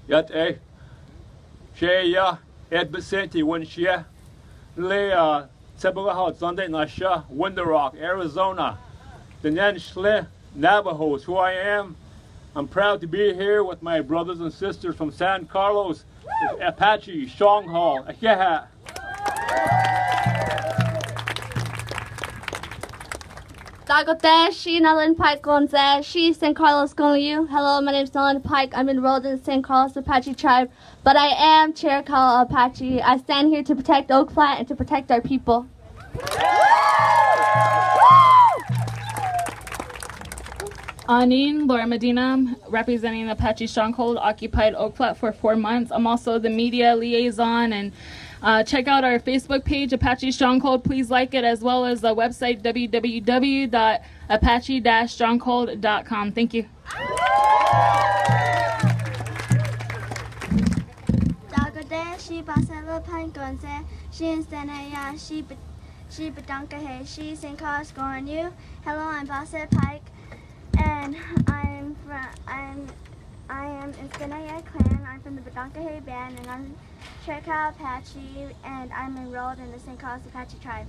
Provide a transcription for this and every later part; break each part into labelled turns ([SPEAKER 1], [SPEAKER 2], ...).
[SPEAKER 1] Yet Shea Ed Vicente when she lay Tabula Sunday Nasha, Window Rock, Arizona. The Nan Schle Navajos, who I am. I'm proud to be here with my brothers and sisters from San Carlos, Apache, Shanghai. Yeah.
[SPEAKER 2] Dagote, she Nalan Pike Gonze, she San Carlos Gonliu. Hello, my name is Nalan Pike. I'm enrolled in the San Carlos Apache tribe, but I am Chiricahua Apache. I stand here to protect Oak Flat and to protect our people.
[SPEAKER 3] Anin, Laura Medina, representing the Apache Stronghold, occupied Oak Flat for 4 months. I'm also the media liaison, and check out our Facebook page, Apache Stronghold. Please like it, as well as the website, www.apache-stronghold.com. Thank you.
[SPEAKER 4] She Basava Pangonze, she Instanaya, she Badankahe, she St. Carlos going you. Hello, I'm Bassett Pike, and I am Instanaya clan. I'm from the Badankahe band, and I'm Chiricahua Apache, and I'm enrolled in the St. Carlos Apache tribe.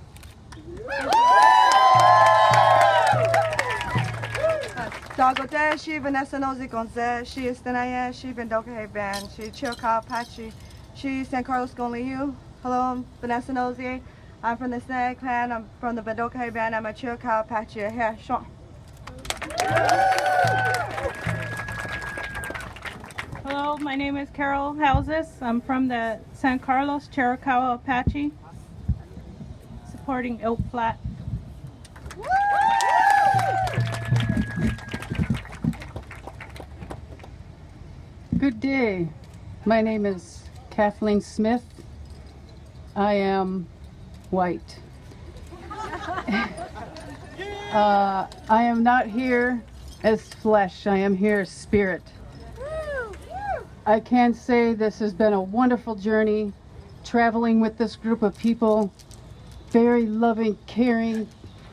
[SPEAKER 5] Dagote, she Vanessa Nosy Gonze, she Instanaya, she Badankahe band, she Chiricahua Apache. She's San Carlos Gonliu. Hello, I'm Vanessa Nosy. I'm from the Snag clan. I'm from the Badokai band. I'm a Chiricahua Apache. Here, Sean.
[SPEAKER 6] Hello, my name is Carol Houses. I'm from the San Carlos Chiricahua Apache, supporting Oak Flat.
[SPEAKER 7] Good day. My name is Kathleen Smith. I am white. I am not here as flesh. I am here as spirit. I can say this has been a wonderful journey, traveling with this group of people, very loving, caring,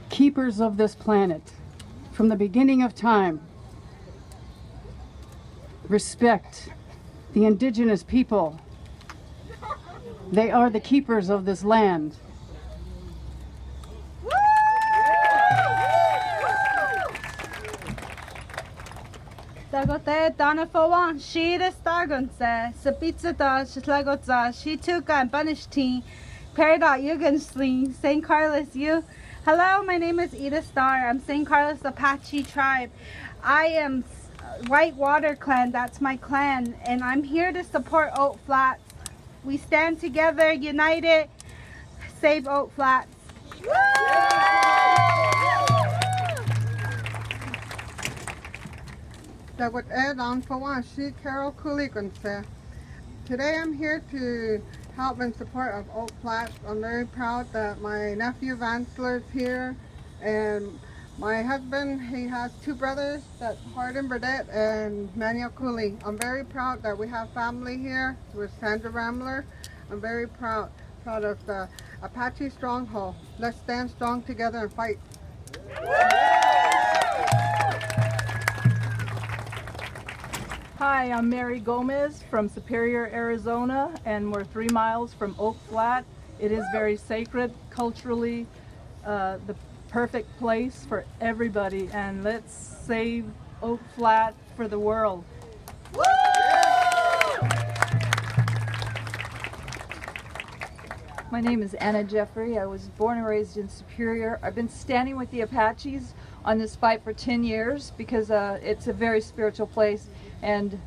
[SPEAKER 7] keepers of this planet. From the beginning of time, respect the indigenous people. They are the keepers of this land.
[SPEAKER 6] Dagote Donna Fawan, she the Stargonse, Sabitza da Shlagotza, she took on Banishteen, Peridot Yugensley, St. Carlos you. Hello, my name is Edith Starr. I'm St. Carlos Apache tribe. I am Whitewater clan, that's my clan, and I'm here to support Oak Flats. We stand together, united, save Oak Flats.
[SPEAKER 8] That would add on for one. She Carol Cooliganse. Today I'm here to help in support of Oak Flats. I'm very proud that my nephew Vansler is here, and my husband, he has two brothers, that's Hardin Burdett and Manuel Cooley. I'm very proud that we have family here with Sandra Ramler. I'm very proud of the Apache Stronghold. Let's stand strong together and fight.
[SPEAKER 9] Hi, I'm Mary Gomez from Superior, Arizona, and we're 3 miles from Oak Flat. It is very sacred, culturally, the perfect place for everybody, and let's save Oak Flat for the world.
[SPEAKER 10] Woo! My name is Anna Jeffrey. I was born and raised in Superior. I've been standing with the Apaches on this fight for 10 years because it's a very spiritual place, and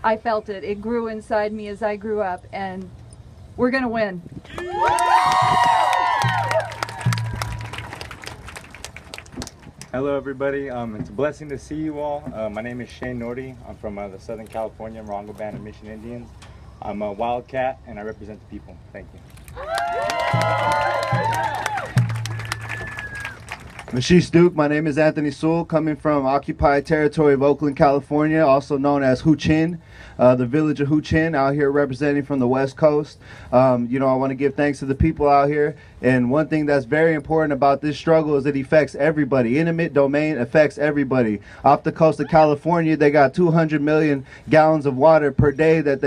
[SPEAKER 10] I felt it. It grew inside me as I grew up, and we're gonna win.
[SPEAKER 11] Hello everybody, it's a blessing to see you all. My name is Shane Nordy. I'm from the Southern California Morongo Band of Mission Indians. I'm a Wildcat and I represent the people. Thank you.
[SPEAKER 12] Mashish Duke, my name is Anthony Sewell, coming from occupied territory of Oakland, California, also known as Huchin, the village of Huchin, out here representing from the West Coast. You know, I want to give thanks to the people out here. And one thing that's very important about this struggle is it affects everybody. Intimate domain affects everybody. Off the coast of California, they got 200 million gallons of water per day that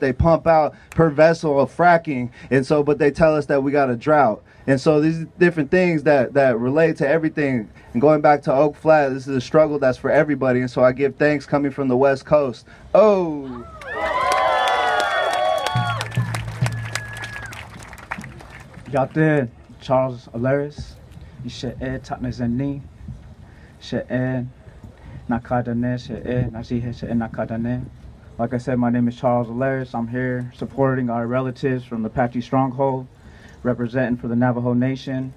[SPEAKER 12] they pump out per vessel of fracking. And so, but they tell us that we got a drought. And so these different things that relate to everything. And going back to Oak Flat, this is a struggle that's for everybody. And so I give thanks coming from the West Coast. Oh!
[SPEAKER 13] Yate Charles Alaris, She'e Tatnezeni, She'e Nakadane, She'e Nazihe, She'e Nakadane. Like I said, my name is Charles Alaris. I'm here supporting our relatives from the Apache Stronghold, representing for the Navajo Nation.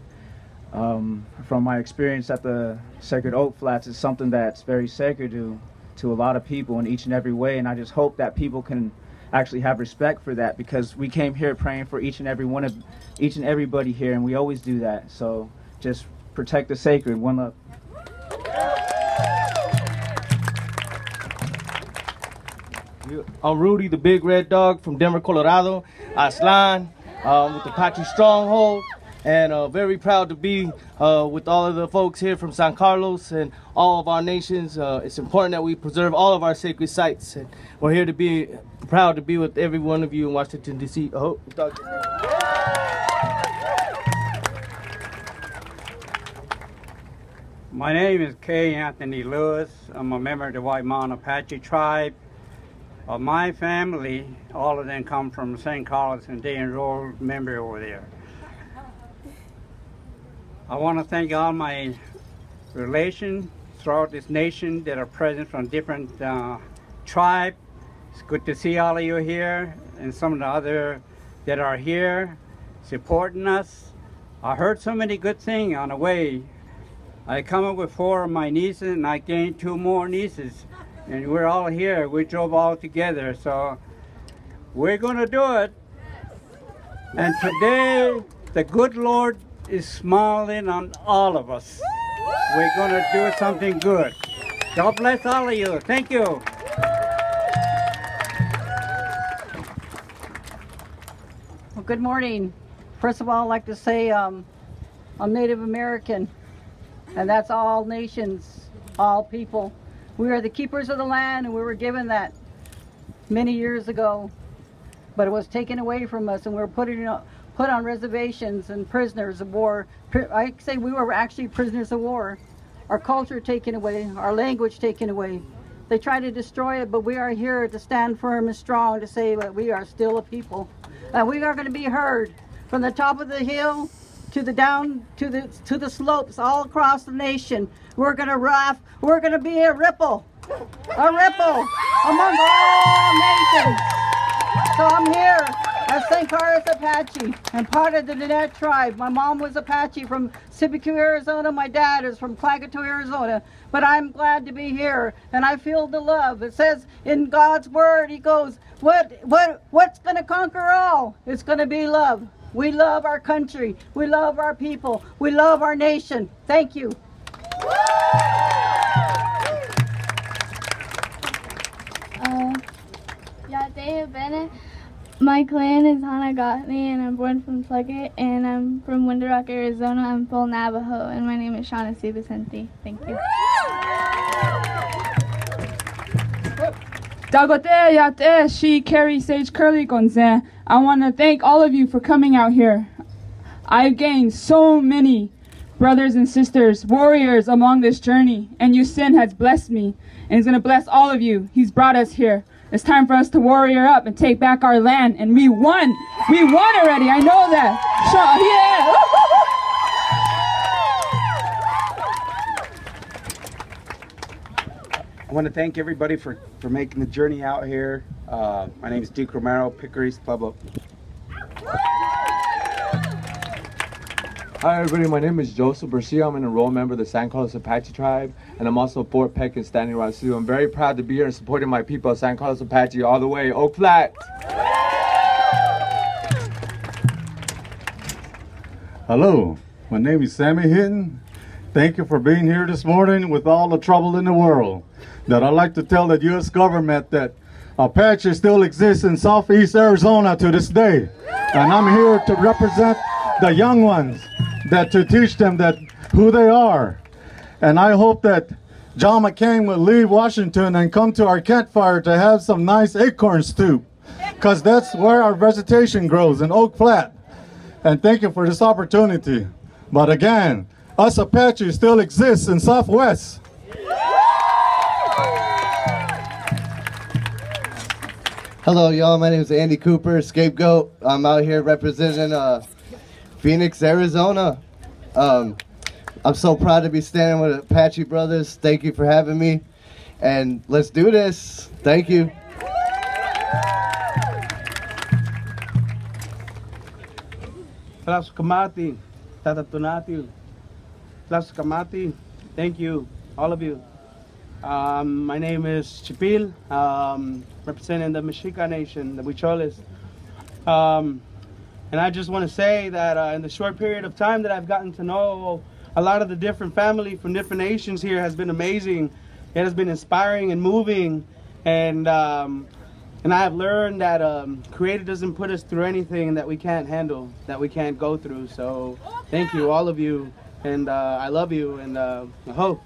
[SPEAKER 13] From my experience at the Sacred Oak Flats, it's something that's very sacred to a lot of people in each and every way, and I just hope that people can actually have respect for that, because we came here praying for each and everybody here, and we always do that. So just protect the sacred. One love.
[SPEAKER 14] I'm Rudy, the big red dog from Denver, Colorado, Aslan, with the Apache Stronghold, and very proud to be with all of the folks here from San Carlos and all of our nations. It's important that we preserve all of our sacred sites, and we're here to be proud to be with every one of you in Washington, D.C. Oh,
[SPEAKER 15] my name is K. Anthony Lewis. I'm a member of the White Mountain Apache tribe. My family, all of them come from St. Carlos, and they enrolled member over there. I want to thank all my relations throughout this nation that are present from different tribes. It's good to see all of you here, and some of the other that are here supporting us. I heard so many good things on the way. I come up with 4 of my nieces, and I gained 2 more nieces. And we're all here. We drove all together, so we're going to do it. And today, the good Lord is smiling on all of us. We're going to do something good. God bless all of you. Thank you.
[SPEAKER 16] Well, good morning. First of all, I'd like to say I'm Native American, and that's all nations, all people. We are the keepers of the land, and we were given that many years ago, but it was taken away from us, and we were put on reservations and prisoners of war. I say we were actually prisoners of war. Our culture taken away, our language taken away. They tried to destroy it, but we are here to stand firm and strong to say that we are still a people. And we are going to be heard from the top of the hill to the down to the slopes all across the nation. We're going to laugh. We're going to be a ripple among all nations. So I'm here as St. Carlos Apache and part of the Nanette tribe. My mom was Apache from Sibiku, Arizona. My dad is from Clagato, Arizona. But I'm glad to be here, and I feel the love. It says in God's word, he goes, what's going to conquer all? It's going to be love. We love our country. We love our people. We love our nation. Thank you.
[SPEAKER 2] Yadea Bennett. My clan is Hanagotni, and I'm born from Flickr, and I'm from Winter Rock, Arizona. I'm full Navajo, and my name is Shaughnessy Vicente. Thank you.
[SPEAKER 17] Dagote Yate She Carrie Sage Curly Gonze. I want to thank all of you for coming out here. I've gained so many brothers and sisters, warriors along this journey, and Yusin has blessed me, and he's going to bless all of you. He's brought us here. It's time for us to warrior up and take back our land, and we won. We won already. I know that.
[SPEAKER 18] I want to thank everybody for making the journey out here. My name is Duke Romero, Pickeries, Pueblo.
[SPEAKER 19] Hi everybody, my name is Joseph Garcia. I'm an enrolled member of the San Carlos Apache tribe, and I'm also Fort Peck and Standing Rock Sioux. I'm very proud to be here and supporting my people of San Carlos Apache all the way. Oak Flat!
[SPEAKER 20] Hello, my name is Sammy Hinton. Thank you for being here this morning with all the trouble in the world. That I'd like to tell the U.S. government that Apache still exists in southeast Arizona to this day. And I'm here to represent the young ones, that to teach them that who they are. And I hope that John McCain will leave Washington and come to our campfire to have some nice acorn soup, because that's where our vegetation grows, in Oak Flat. And thank you for this opportunity. But again, us Apache still exists in Southwest.
[SPEAKER 21] Hello, y'all. My name is Andy Cooper, Scapegoat. I'm out here representing Phoenix, Arizona. I'm so proud to be standing with Apache brothers. Thank you for having me. And let's do this. Thank you.
[SPEAKER 22] Kamati, Tatatunatu, Kamati, thank you, all of you. My name is Chipil, representing the Mexica Nation, the Huicholes. And I just want to say that in the short period of time that I've gotten to know a lot of the different family from different nations here has been amazing. It has been inspiring and moving. And I have learned that Creator doesn't put us through anything that we can't handle, that we can't go through. So thank you, all of you. And I love you. And aho.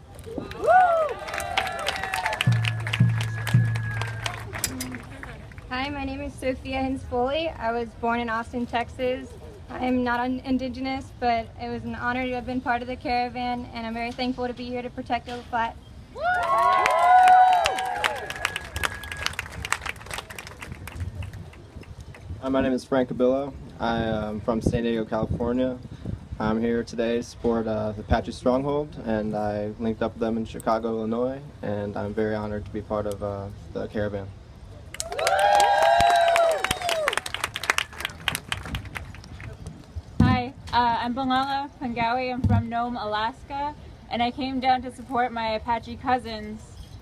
[SPEAKER 23] Hi, my name is Sophia Hins-Foley. I was born in Austin, Texas. I am not indigenous, but it was an honor to have been part of the caravan, and I'm very thankful to be here to protect Oak Flat.
[SPEAKER 24] Hi, my name is Frank Cabillo. I am from San Diego, California. I'm here today to support the Apache Stronghold, and I linked up with them in Chicago, Illinois, and I'm very honored to be part of the caravan.
[SPEAKER 25] Hi, I'm Bangala Pangawi. I'm from Nome, Alaska, and I came down to support my Apache cousins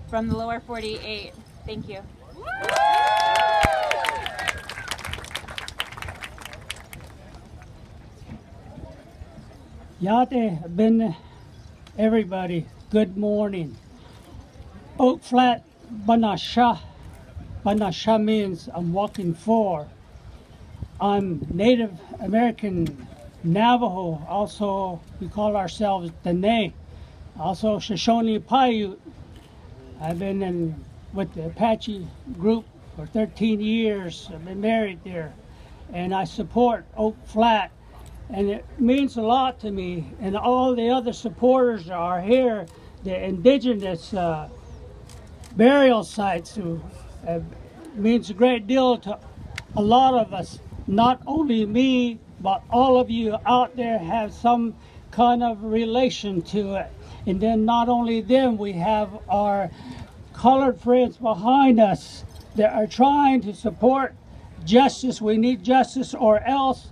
[SPEAKER 25] from the lower 48. Thank you.
[SPEAKER 26] Yate Ben, everybody, good morning. Oak Flat Banasha. Banasha means I'm walking for. I'm Native American Navajo, also we call ourselves Dene, also Shoshone Paiute. I've been with the Apache group for 13 years. I've been married there, and I support Oak Flat, and it means a lot to me. And all the other supporters are here, the indigenous burial sites, who means a great deal to a lot of us. Not only me, but all of you out there have some kind of relation to it. And then not only them, we have our colored friends behind us that are trying to support justice. We need justice, or else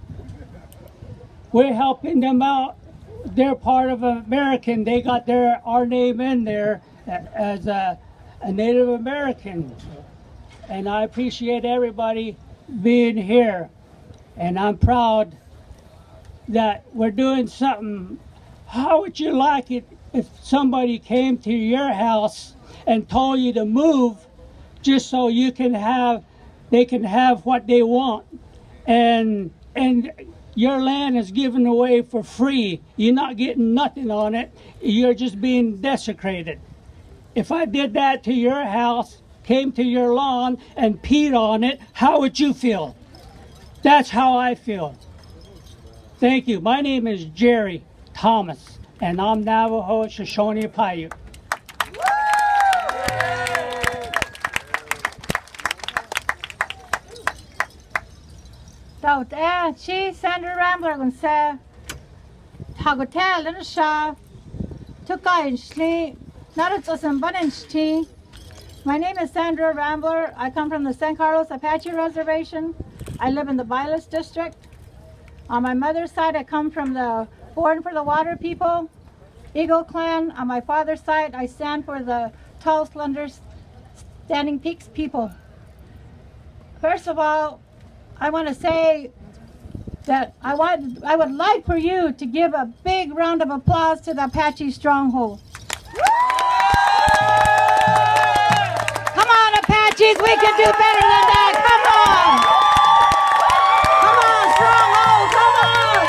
[SPEAKER 26] we're helping them out. They're part of American. They got our name in there as a Native American. And I appreciate everybody being here. And I'm proud that we're doing something. How would you like it if somebody came to your house and told you to move just so they can have what they want, and your land is given away for free? You're not getting nothing on it. You're just being desecrated. If I did that to your house, came to your lawn and peed on it, how would you feel? That's how I feel. Thank you. My name is Jerry Thomas, and I'm Navajo Shoshone Paiute.
[SPEAKER 27] Tauta, she Sandra Rambler and say, Tagotel and Sha, Tuka and Shli, Narutos and Bunenshti. My name is Sandra Rambler. I come from the San Carlos Apache Reservation. I live in the Vilas district. On my mother's side, I come from the Born for the Water people, Eagle Clan. On my father's side, I stand for the Tall, Slender, Standing Peaks people. First of all, I want to say that I would like for you to give a big round of applause to the Apache Stronghold. Come on, Apaches, we can do better than that. Come on. Come on, Stronghold, come on.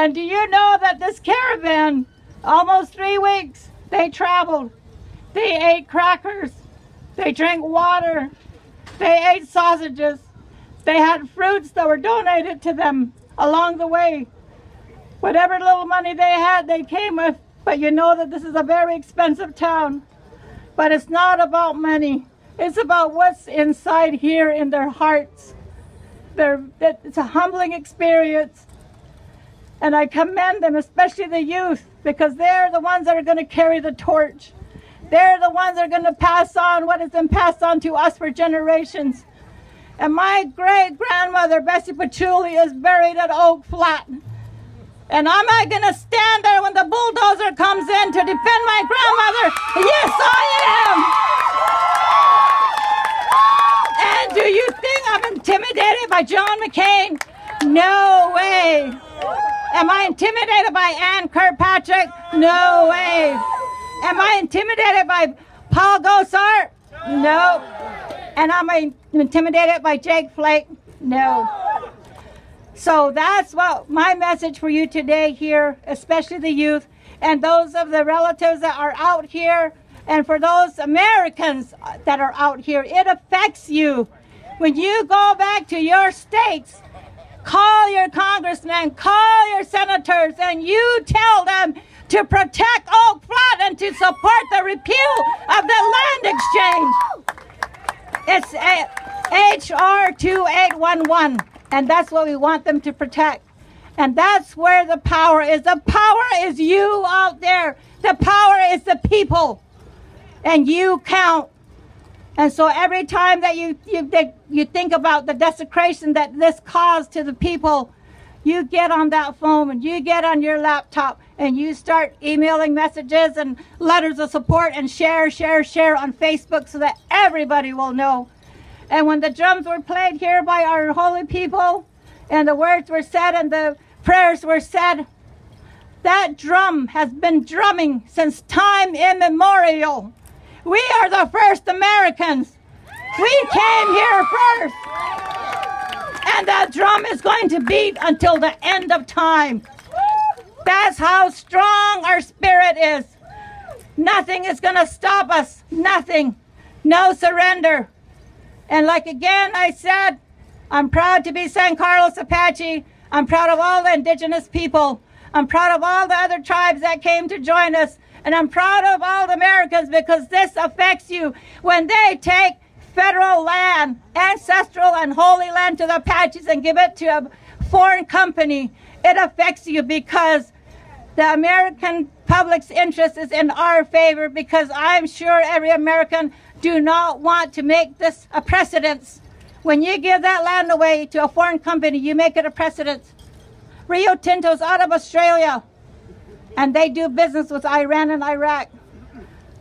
[SPEAKER 27] And do you know that this caravan, almost 3 weeks, they traveled. They ate crackers. They drank water. They ate sausages. They had fruits that were donated to them along the way. Whatever little money they had, they came with. But you know that this is a very expensive town. But it's not about money. It's about what's inside here in their hearts. It's a humbling experience. And I commend them, especially the youth, because they're the ones that are going to carry the torch. They're the ones that are going to pass on what has been passed on to us for generations. And my great-grandmother, Bessie Patchouli, is buried at Oak Flat. And am I going to stand there when the bulldozer comes in to defend my grandmother? Yes, I am! And do you think I'm intimidated by John McCain? No way! Am I intimidated by Ann Kirkpatrick? No way! Am I intimidated by Paul Gosar? No. And am I intimidated by Jake Flake? No. So that's what my message for you today here, especially the youth and those of the relatives that are out here, and for those Americans that are out here. It affects you. When you go back to your states, call your congressmen, call your senators, and you tell them to protect Oak Flat and to support the repeal of the land exchange. It's HR 2811, and that's what we want them to protect. And that's where the power is. The power is you out there. The power is the people. And you count. And so every time that you think about the desecration that this caused to the people, you get on that phone and you get on your laptop and you start emailing messages and letters of support and share on Facebook so that everybody will know. And when the drums were played here by our holy people and the words were said and the prayers were said, that drum has been drumming since time immemorial. We are the first Americans. We came here first. And that drum is going to beat until the end of time. That's how strong our spirit is. Nothing is going to stop us. Nothing. No surrender. And like again I said, I'm proud to be San Carlos Apache. I'm proud of all the indigenous people. I'm proud of all the other tribes that came to join us. And I'm proud of all the Americans because this affects you. When they take federal land, ancestral and holy land to the Apaches and give it to a foreign company, it affects you because the American public's interest is in our favor, because I'm sure every American do not want to make this a precedent. When you give that land away to a foreign company, you make it a precedent. Rio Tinto's out of Australia, and they do business with Iran and Iraq.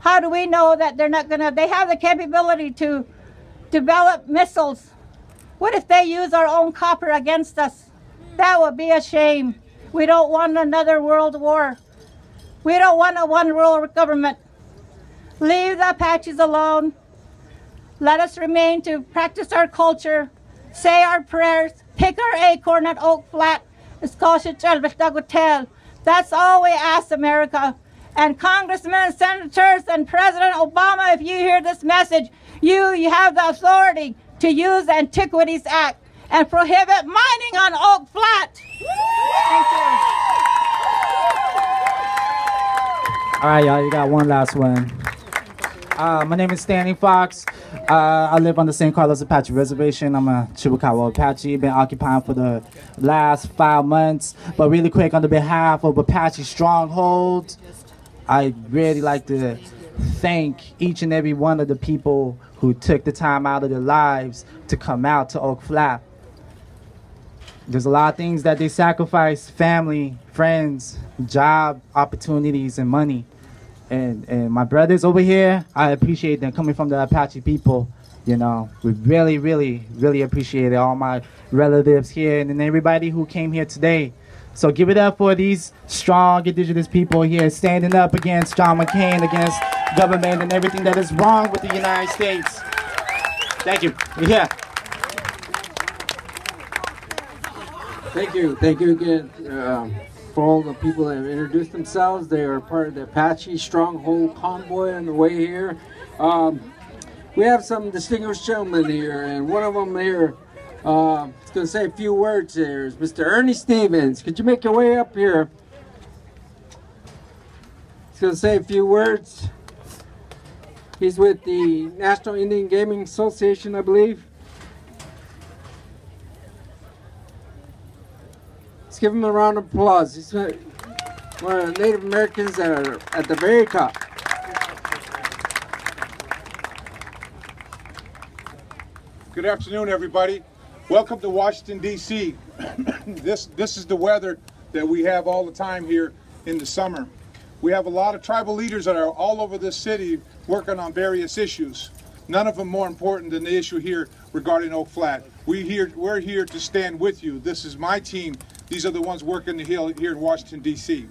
[SPEAKER 27] How do we know that they're not going to, they have the capability to develop missiles. What if they use our own copper against us? That would be a shame. We don't want another world war. We don't want a one world government. Leave the Apaches alone. Let us remain to practice our culture, say our prayers, pick our acorn at Oak Flat. That's all we ask, America. And Congressmen, Senators, and President Obama, if you hear this message, you have the authority to use the Antiquities Act and prohibit mining on Oak Flat. Thank you.
[SPEAKER 13] All right, y'all, you got one last one. My name is Stanley Fox. I live on the San Carlos Apache Reservation. I'm a Chiboucawa Apache. Been occupying for the last 5 months. But really quick, on the behalf of Apache Stronghold, I'd really like to thank each and every one of the people who took the time out of their lives to come out to Oak Flat. There's a lot of things that they sacrifice: family, friends, job opportunities, and money. And my brothers over here, I appreciate them coming from the Apache people. You know, we really, really, really appreciate it. All my relatives here and then everybody who came here today. So give it up for these strong indigenous people here standing up against John McCain, against government and everything that is wrong with the United States. Thank you. Yeah.
[SPEAKER 1] Thank you again. for all the people that have introduced themselves. They are part of the Apache Stronghold Convoy on the way here. We have some distinguished gentlemen here, and one of them here is going to say a few words here is Mr. Ernie Stevens. Could you make your way up here? He's going to say a few words. He's with the National Indian Gaming Association, I believe. Let's give him a round of applause. He's one of the Native Americans that are at the very top.
[SPEAKER 3] Good afternoon, everybody. Welcome to Washington, D.C. This is the weather that we have all the time here in the summer. We have a lot of tribal leaders that are all over this city working on various issues. None of them more important than the issue here regarding Oak Flat. We're here to stand with you. This is my team. These are the ones working the Hill here in Washington, D.C.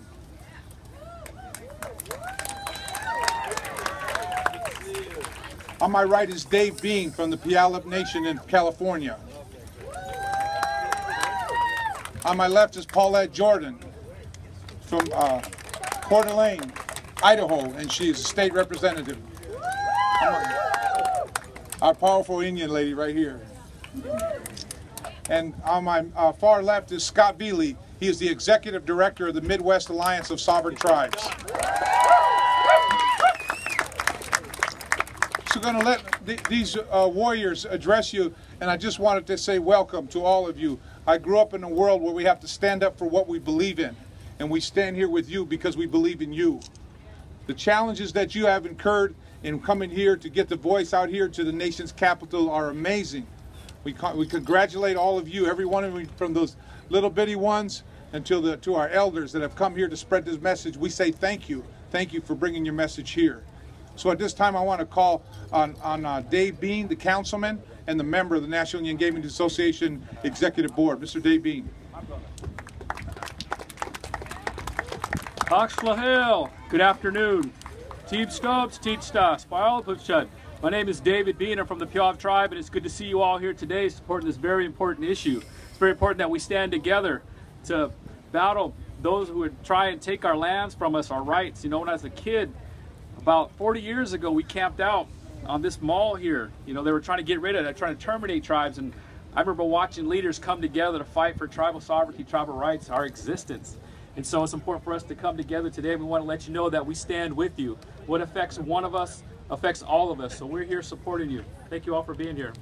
[SPEAKER 3] On my right is Dave Bean from the Puyallup Nation in California. On my left is Paulette Jordan from Coeur d'Alene, Idaho, and she is a state representative. Our powerful Indian lady right here. And on my far left is Scott Veely. He is the executive director of the Midwest Alliance of Sovereign Tribes. So I'm going to let these warriors address you, and I just wanted to say welcome to all of you. I grew up in a world where we have to stand up for what we believe in, and we stand here with you because we believe in you. The challenges that you have incurred in coming here to get the voice out here to the nation's capital are amazing. We congratulate all of you, every one of you, from those little bitty ones until to our elders that have come here to spread this message. We say thank you. Thank you for bringing your message here. So at this time, I want to call on Dave Bean, the councilman, and the member of the National Indian Gaming Association Executive Board. Mr. Dave Bean.
[SPEAKER 4] Hill. Good afternoon. Team Scopes, Teach Stas, My name is David Bean. I'm from the Puyallup tribe, and it's good to see you all here today supporting this very important issue. It's very important that we stand together to battle those who would try and take our lands from us, our rights. You know, when I was a kid, about 40 years ago, we camped out on this mall here. You know, they were trying to get rid of it, trying to terminate tribes, and I remember watching leaders come together to fight for tribal sovereignty, tribal rights, our existence. And so it's important for us to come together today. We want to let you know that we stand with you. What affects one of us affects all of us. So we're here supporting you. Thank you all for being here.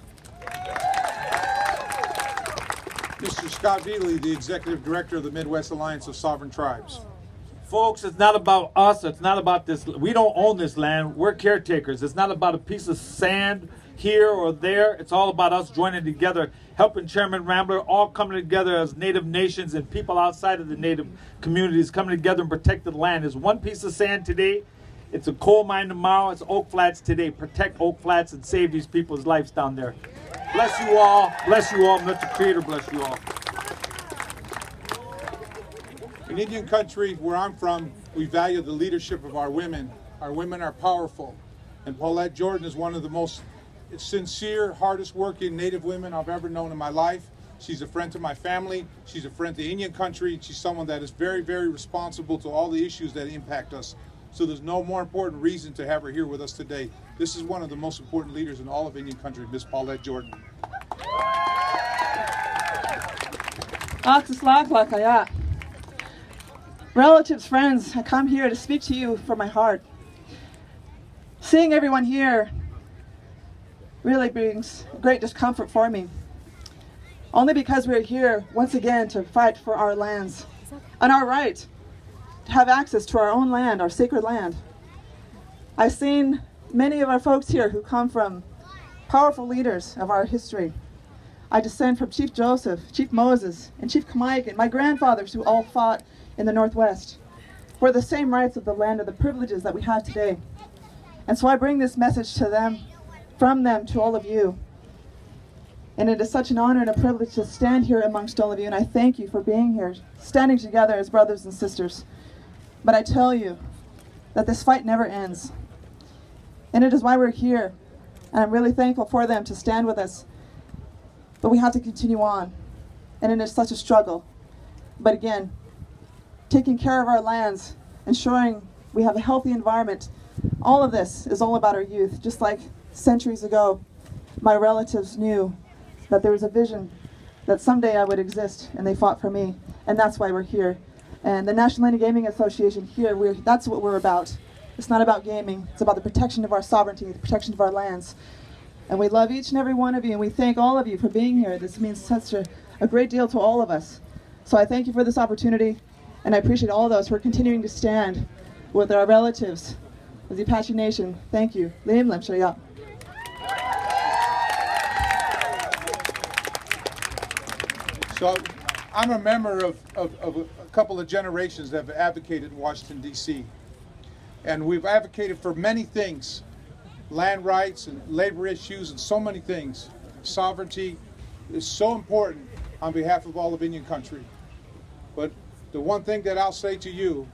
[SPEAKER 3] Mr. Scott Veely, the Executive Director of the Midwest Alliance of Sovereign Tribes.
[SPEAKER 5] Folks, it's not about us. It's not about this. We don't own this land. We're caretakers. It's not about a piece of sand here or there. It's all about us joining together, helping Chairman Rambler, all coming together as Native nations and people outside of the Native communities coming together and protect the land. There's one piece of sand today. It's a coal mine tomorrow. It's Oak Flats today. Protect Oak Flats and save these people's lives down there. Bless you all. Bless you all. Let the Creator bless you all.
[SPEAKER 3] In Indian country, where I'm from, we value the leadership of our women. Our women are powerful. And Paulette Jordan is one of the most sincere, hardest working Native women I've ever known in my life. She's a friend to my family. She's a friend to Indian country. She's someone that is very, very responsible to all the issues that impact us. So there's no more important reason to have her here with us today. This is one of the most important leaders in all of Indian country, Miss Paulette Jordan.
[SPEAKER 6] Relatives, friends, I come here to speak to you from my heart. Seeing everyone here really brings great discomfort for me. Only because we're here once again to fight for our lands and our right to have access to our own land, our sacred land. I've seen many of our folks here who come from powerful leaders of our history. I descend from Chief Joseph, Chief Moses, and Chief Kamaikan, my grandfathers who all fought in the Northwest for the same rights of the land and the privileges that we have today. And so I bring this message to them, from them to all of you. And it is such an honor and a privilege to stand here amongst all of you, and I thank you for being here, standing together as brothers and sisters. But I tell you that this fight never ends. And it is why we're here. And I'm really thankful for them to stand with us. But we have to continue on. And it is such a struggle. But again, taking care of our lands, ensuring we have a healthy environment. All of this is all about our youth. Just like centuries ago, my relatives knew that there was a vision that someday I would exist, and they fought for me, and that's why we're here. And the National Indian Gaming Association here, that's what we're about. It's not about gaming, it's about the protection of our sovereignty, the protection of our lands. And we love each and every one of you, and we thank all of you for being here. This means such a great deal to all of us. So I thank you for this opportunity, and I appreciate all those who are continuing to stand with our relatives, with the Apache Nation. Thank you. Lim Lim Shaya.
[SPEAKER 3] So I'm a member of a couple of generations that have advocated in Washington, D.C. And we've advocated for many things, land rights and labor issues and so many things. Sovereignty is so important on behalf of all of Indian country. But the one thing that I'll say to you,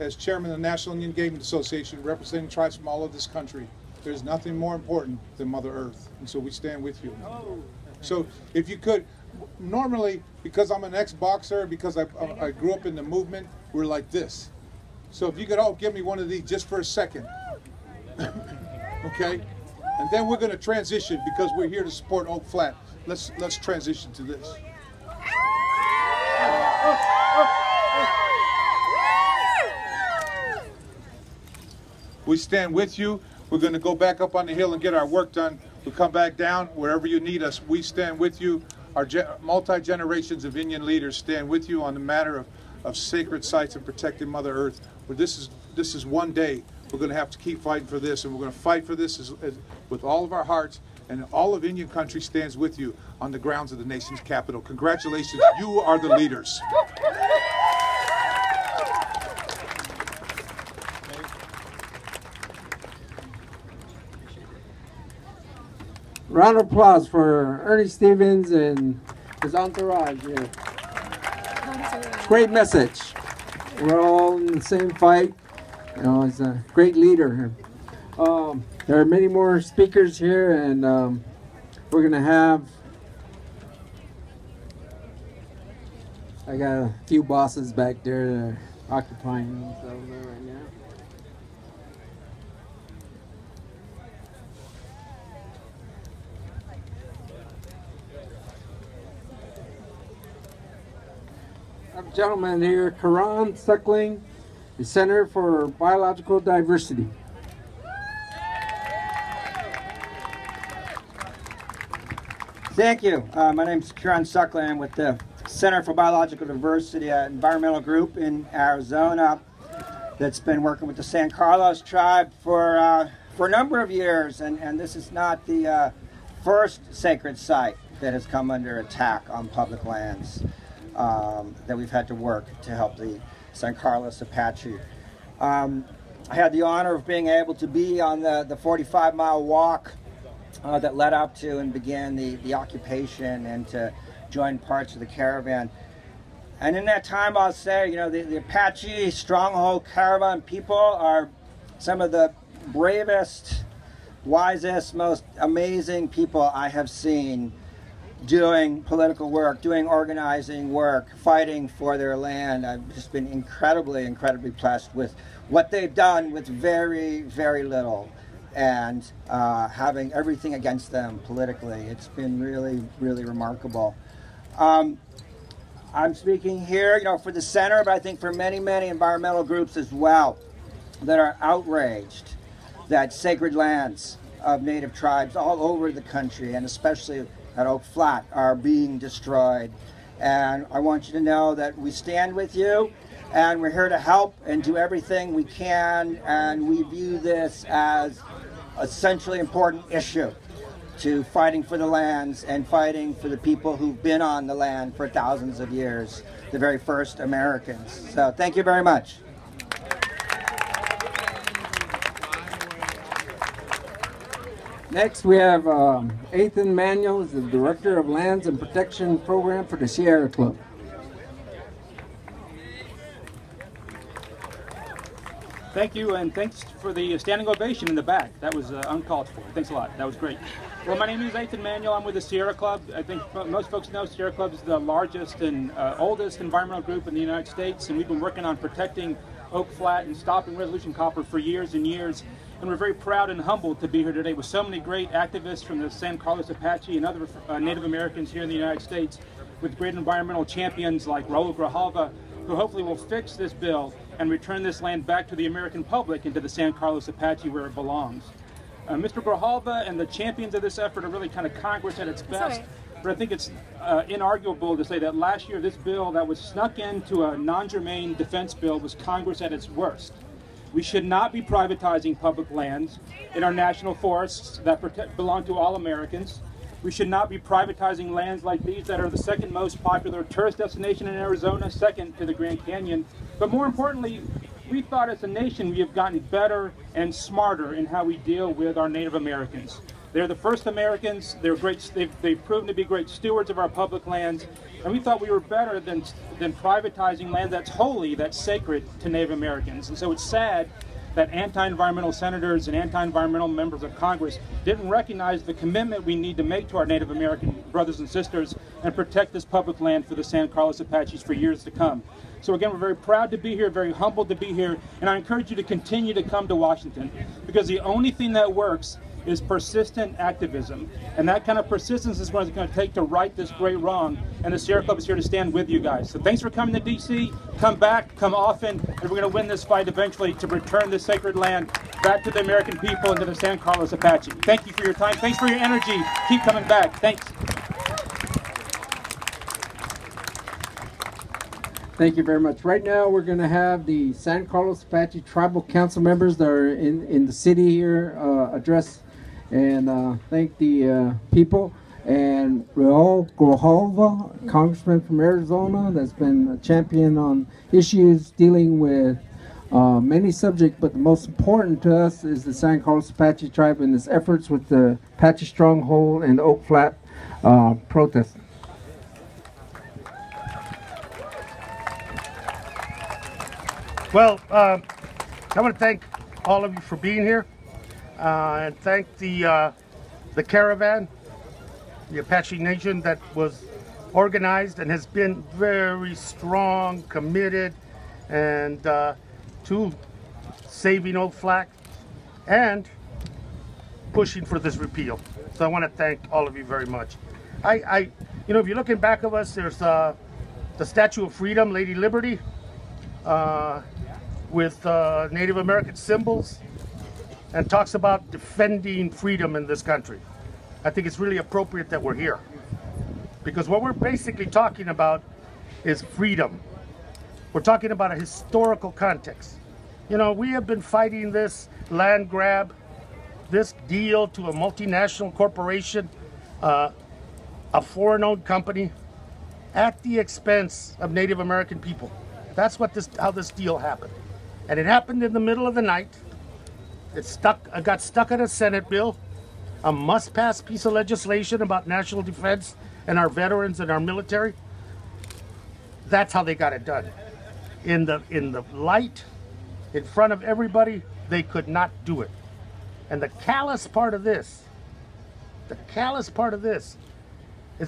[SPEAKER 3] as chairman of the National Indian Gaming Association, representing tribes from all over this country, there's nothing more important than Mother Earth. And so we stand with you. So if you could, normally, because I'm an ex-boxer, because I grew up in the movement, we're like this. So if you could all give me one of these just for a second. Okay? And then we're going to transition because we're here to support Oak Flat. Let's transition to this. We stand with you. We're going to go back up on the hill and get our work done. We'll come back down wherever you need us. We stand with you. Our multi-generations of Indian leaders stand with you on the matter of sacred sites and protecting Mother Earth. But this is one day. We're going to have to keep fighting for this, and we're going to fight for this with all of our hearts. And all of Indian country stands with you on the grounds of the nation's capital. Congratulations. You are the leaders.
[SPEAKER 1] Round of applause for Ernie Stevens and his entourage here. Great message. We're all in the same fight. You know, he's a great leader. There are many more speakers here, and we're going to have, I got a few bosses back there that are occupying themselves there right now. I have a gentleman here, Karan Suckling, the Center for Biological Diversity.
[SPEAKER 7] Thank you. My name is Karan Suckling. I'm with the Center for Biological Diversity, an environmental group in Arizona that's been working with the San Carlos tribe for a number of years. And this is not the first sacred site that has come under attack on public lands that we've had to work to help the San Carlos Apache. I had the honor of being able to be on the 45-mile walk that led up to and began the occupation and to join parts of the caravan. And in that time, I'll say, you know, the Apache Stronghold Caravan people are some of the bravest, wisest, most amazing people I have seen doing political work, doing organizing work, fighting for their land. I've just been incredibly, incredibly blessed with what they've done with very, very little, and having everything against them politically. It's been really, really remarkable. I'm speaking here, you know, for the center, but I think for many, many environmental groups as well that are outraged that sacred lands of Native tribes all over the country, and especially at Oak Flat, are being destroyed. And I want you to know that we stand with you, and we're here to help and do everything we can, and we view this as a centrally important issue to fighting for the lands and fighting for the people who've been on the land for thousands of years, the very first Americans. So thank you very much.
[SPEAKER 1] Next, we have Ethan Manuel, who's the Director of Lands and Protection Program for the Sierra Club.
[SPEAKER 8] Thank you, and thanks for the standing ovation in the back. That was uncalled for. Thanks a lot. That was great. Well, my name is Ethan Manuel. I'm with the Sierra Club. I think most folks know Sierra Club is the largest and oldest environmental group in the United States, and we've been working on protecting Oak Flat and stopping resolution copper for years and years. And we're very proud and humbled to be here today with so many great activists from the San Carlos Apache and other Native Americans here in the United States, with great environmental champions like Raul Grijalva, who hopefully will fix this bill and return this land back to the American public and to the San Carlos Apache where it belongs. Mr. Grijalva and the champions of this effort are really kind of Congress at its best, but I think it's inarguable to say that last year this bill that was snuck into a non-germane defense bill was Congress at its worst. We should not be privatizing public lands in our national forests that belong to all Americans. We should not be privatizing lands like these that are the second most popular tourist destination in Arizona, second to the Grand Canyon. But more importantly, we thought as a nation we have gotten better and smarter in how we deal with our Native Americans. They're the first Americans. They're great. They've proven to be great stewards of our public lands, and we thought we were better than privatizing land that's holy, that's sacred to Native Americans. And so it's sad that anti-environmental senators and anti-environmental members of Congress didn't recognize the commitment we need to make to our Native American brothers and sisters and protect this public land for the San Carlos Apaches for years to come. So again, we're very proud to be here, very humbled to be here, and I encourage you to continue to come to Washington, because the only thing that works is persistent activism. And that kind of persistence is what it's going to take to right this great wrong. And the Sierra Club is here to stand with you guys. So thanks for coming to D.C. Come back, come often, and we're going to win this fight eventually to return this sacred land back to the American people and to the San Carlos Apache. Thank you for your time. Thanks for your energy. Keep coming back. Thanks.
[SPEAKER 1] Thank you very much. Right now, we're going to have the San Carlos Apache Tribal Council members that are in the city here address and thank the people. And Raul Grijalva, congressman from Arizona, that's been a champion on issues dealing with many subjects, but the most important to us is the San Carlos Apache tribe and its efforts with the Apache Stronghold and the Oak Flat protest.
[SPEAKER 9] Well, I want to thank all of you for being here, and thank the caravan, the Apache Nation that was organized and has been very strong, committed, and to saving Oak Flat and pushing for this repeal. So I want to thank all of you very much. You know, if you're looking back of us, there's the Statue of Freedom, Lady Liberty, with Native American symbols, and talks about defending freedom in this country. I think it's really appropriate that we're here, because what we're basically talking about is freedom. We're talking about a historical context. You know, we have been fighting this land grab, this deal to a multinational corporation, a foreign-owned company, at the expense of Native American people. That's what how this deal happened. And it happened in the middle of the night. It got stuck in a Senate bill, a must-pass piece of legislation about national defense and our veterans and our military. That's how they got it done. In the light, in front of everybody, they could not do it. And the callous part of this is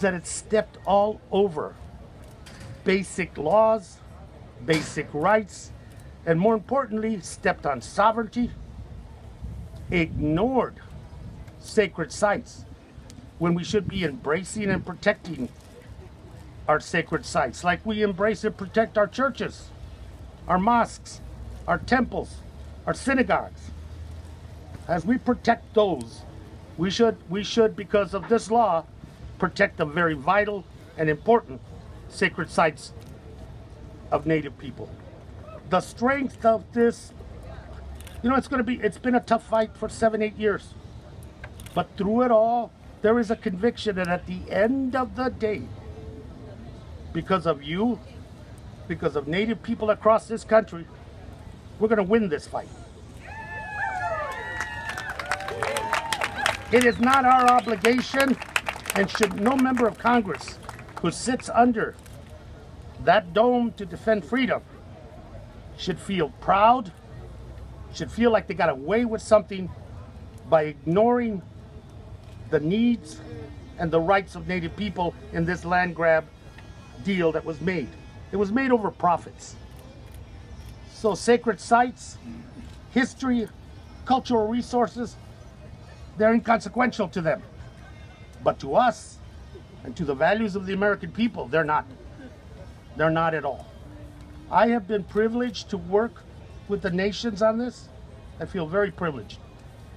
[SPEAKER 9] that it stepped all over basic laws, basic rights, and more importantly, stepped on sovereignty, ignored sacred sites when we should be embracing and protecting our sacred sites, like we embrace and protect our churches, our mosques, our temples, our synagogues. As we protect those, we should, because of this law, protect the very vital and important sacred sites of Native people. The strength of this, you know, it's been a tough fight for 7-8 years. But through it all, there is a conviction that at the end of the day, because of you, because of Native people across this country, we're going to win this fight. It is not our obligation, and should no member of Congress who sits under that dome to defend freedom should feel proud should feel like they got away with something by ignoring the needs and the rights of Native people in this land grab deal that was made. It was made over profits. So sacred sites, history, cultural resources, they're inconsequential to them. But to us and to the values of the American people, they're not. They're not at all. I have been privileged to work with the nations on this. I feel very privileged.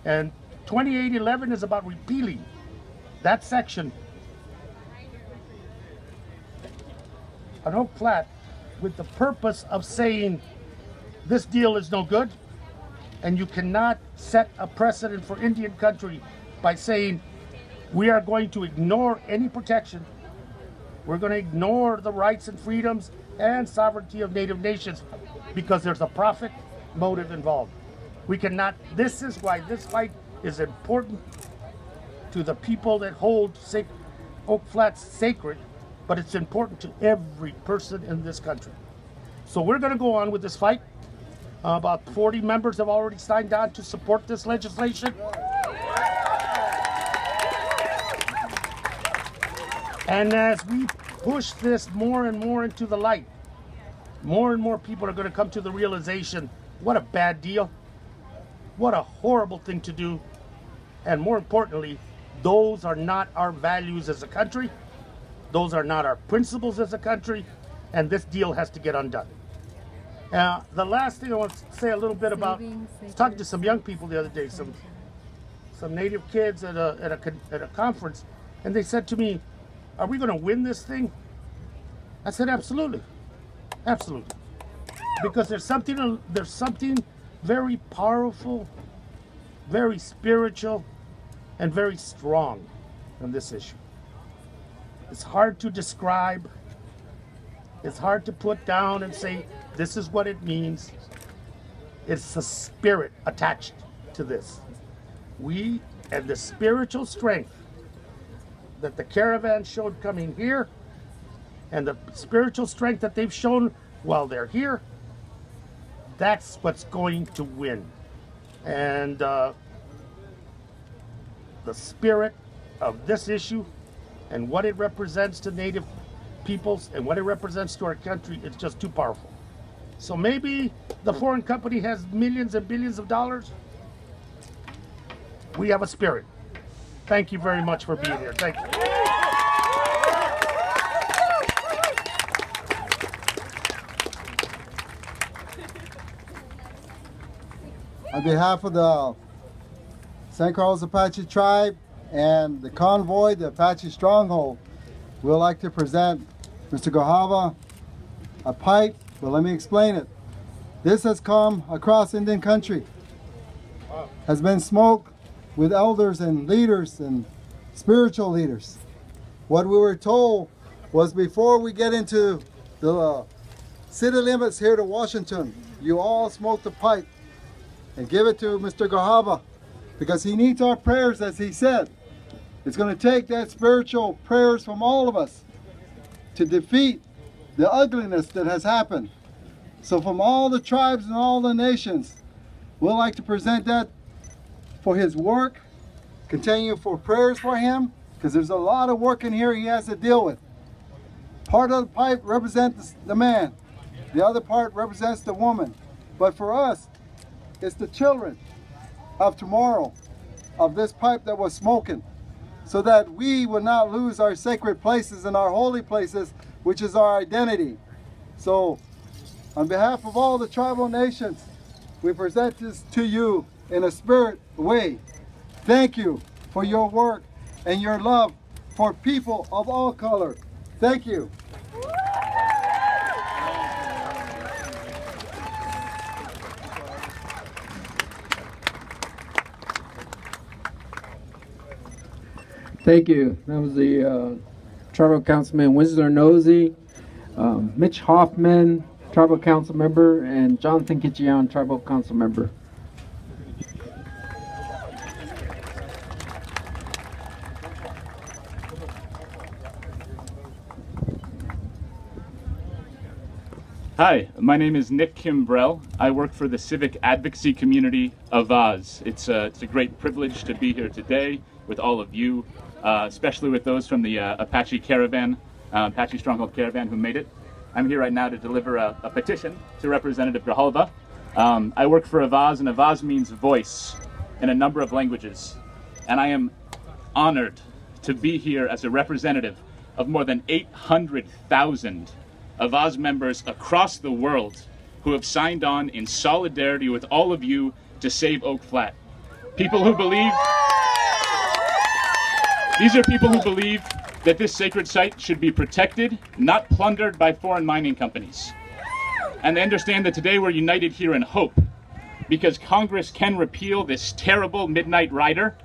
[SPEAKER 9] And 2811 is about repealing that section on Oak Flat with the purpose of saying this deal is no good, and you cannot set a precedent for Indian country by saying we are going to ignore any protection. We're going to ignore the rights and freedoms and sovereignty of Native nations because there's a profit motive involved. We cannot. This is why this fight is important to the people that hold Oak Flats sacred, but it's important to every person in this country. So we're going to go on with this fight. About 40 members have already signed on to support this legislation. And as we push this more and more into the light, more and more people are going to come to the realization, what a bad deal, what a horrible thing to do, and more importantly, those are not our values as a country, those are not our principles as a country, and this deal has to get undone. The last thing I want to say a little bit about, I was talking to some young people the other day, some Native kids at a conference, and they said to me, are we going to win this thing? I said, absolutely. Absolutely. Because there's something very powerful, very spiritual, and very strong on this issue. It's hard to describe. It's hard to put down and say, this is what it means. It's a spirit attached to this. We, and the spiritual strength that the caravan showed coming here, and the spiritual strength that they've shown while they're here, that's what's going to win. And the spirit of this issue and what it represents to Native peoples and what it represents to our country is just too powerful. So maybe the foreign company has millions and billions of dollars. We have a spirit. Thank you very much for being here. Thank you.
[SPEAKER 2] On behalf of the San Carlos Apache tribe and the Convoy, the Apache Stronghold, we'd like to present Mr. Gahava a pipe, but let me explain it. This has come across Indian country, has been smoked with elders and leaders and spiritual leaders. What we were told was before we get into the city limits here to Washington, you all smoke the pipe and give it to Mr. Gahava because he needs our prayers, as he said. It's going to take that spiritual prayers from all of us to defeat the ugliness that has happened. So from all the tribes and all the nations, we'd like to present that for his work, continue for prayers for him, because there's a lot of work in here he has to deal with. Part of the pipe represents the man, the other part represents the woman. But for us, it's the children of tomorrow, of this pipe that was smoking, so that we will not lose our sacred places and our holy places, which is our identity. So, on behalf of all the tribal nations, we present this to you in a spirit way. Thank you for your work and your love for people of all color. Thank you.
[SPEAKER 1] Thank you. That was the Tribal Councilman Winsler Nosey, Mitch Hoffman, Tribal Council Member, and Jonathan Kitchian, Tribal Council Member.
[SPEAKER 10] Hi, my name is Nick Kimbrell. I work for the civic advocacy community of Oz. It's a great privilege to be here today with all of you, especially with those from the Apache Caravan, Apache Stronghold Caravan who made it. I'm here right now to deliver a petition to Representative Grijalva. I work for Avaz, and Avaz means voice in a number of languages. And I am honored to be here as a representative of more than 800,000 Avaz members across the world who have signed on in solidarity with all of you to save Oak Flat. People who believe, these are people who believe that this sacred site should be protected, not plundered by foreign mining companies. And they understand that today we're united here in hope, because Congress can repeal this terrible midnight rider,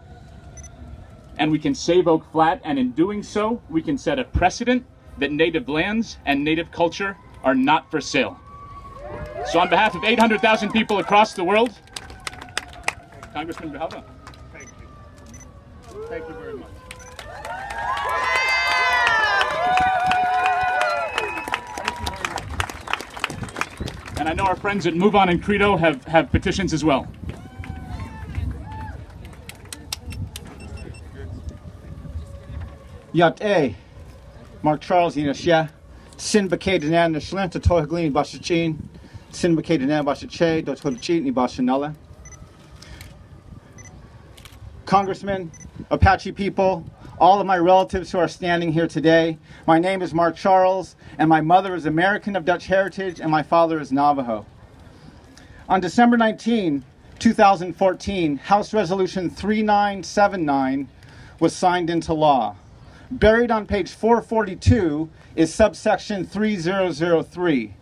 [SPEAKER 10] and we can save Oak Flat, and in doing so, we can set a precedent that native lands and native culture are not for sale. So on behalf of 800,000 people across the world, Congressman Grijalva.
[SPEAKER 9] Thank you. Thank you very much.
[SPEAKER 10] And I know our friends at Move On and Credo have petitions as well.
[SPEAKER 11] Yat A. Mark Charles Yinashia, Sin Bakadan the Shlenta Tohaglin Bashachin, Sin Bakadan Bashache, Dotolchin Bashanella. Congressman, Apache people, all of my relatives who are standing here today, my name is Mark Charles, and my mother is American of Dutch heritage, and my father is Navajo. On December 19, 2014, House Resolution 3979 was signed into law. Buried on page 442 is subsection 3003,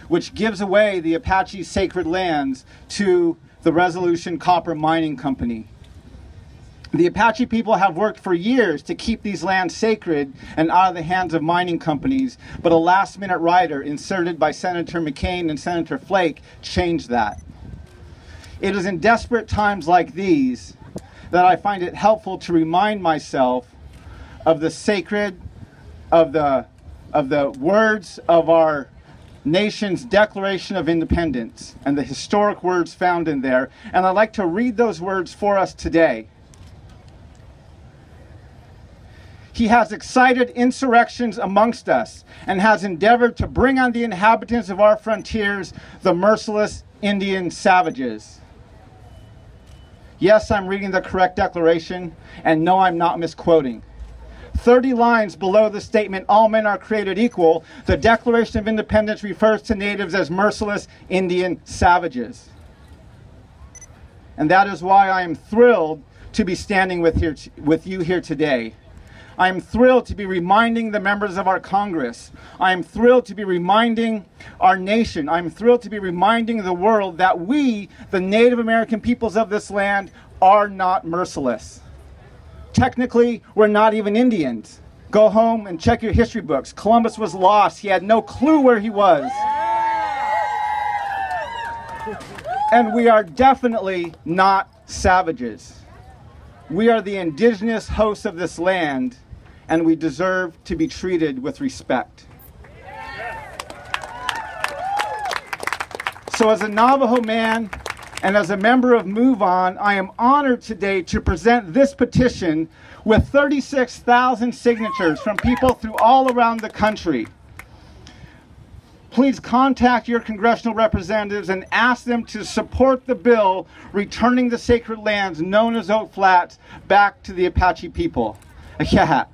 [SPEAKER 11] which gives away the Apache sacred lands to the Resolution Copper Mining Company. The Apache people have worked for years to keep these lands sacred and out of the hands of mining companies, but a last-minute rider inserted by Senator McCain and Senator Flake changed that. It is in desperate times like these that I find it helpful to remind myself of the sacred, of the words of our nation's Declaration of Independence and the historic words found in there. And I'd like to read those words for us today. He has excited insurrections amongst us and has endeavored to bring on the inhabitants of our frontiers the merciless Indian savages. Yes, I'm reading the correct declaration, and no, I'm not misquoting. 30 lines below the statement, all men are created equal, the Declaration of Independence refers to natives as merciless Indian savages. And that is why I am thrilled to be standing with you here today. I am thrilled to be reminding the members of our Congress. I am thrilled to be reminding our nation. I am thrilled to be reminding the world that we, the Native American peoples of this land, are not merciless. Technically, we're not even Indians. Go home and check your history books. Columbus was lost. He had no clue where he was. And we are definitely not savages. We are the indigenous hosts of this land, and we deserve to be treated with respect. So as a Navajo man, and as a member of Move On, I am honored today to present this petition with 36,000 signatures from people through all around the country. Please contact your congressional representatives and ask them to support the bill returning the sacred lands known as Oak Flats back to the Apache people. Yeah.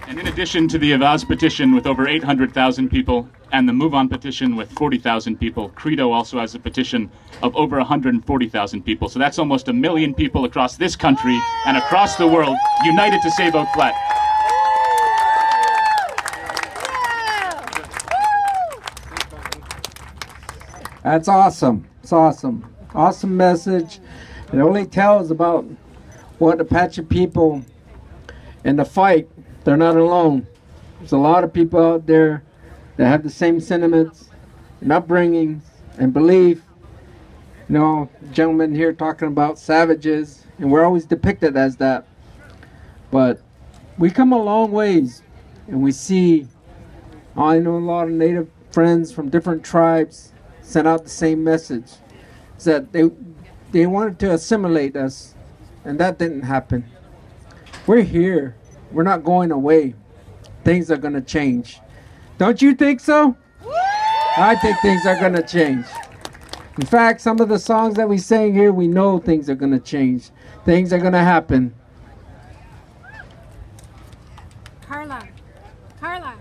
[SPEAKER 10] And in addition to the Avaz petition with over 800,000 people and the Move On petition with 40,000 people, Credo also has a petition of over 140,000 people. So that's almost 1 million people across this country and across the world united to save Oak Flat.
[SPEAKER 1] That's awesome. It's awesome. Awesome message. It only tells about what Apache people in the fight. They're not alone. There's a lot of people out there that have the same sentiments and upbringings and belief. You know, gentlemen here talking about savages, and we're always depicted as that. But we come a long ways, and we see, I know a lot of Native friends from different tribes sent out the same message, is that they wanted to assimilate us, and that didn't happen. We're here. We're not going away. Things are going to change. Don't you think so? I think things are going to change. In fact, some of the songs that we sang here, we know things are going to change. Things are going to happen.
[SPEAKER 12] Carla,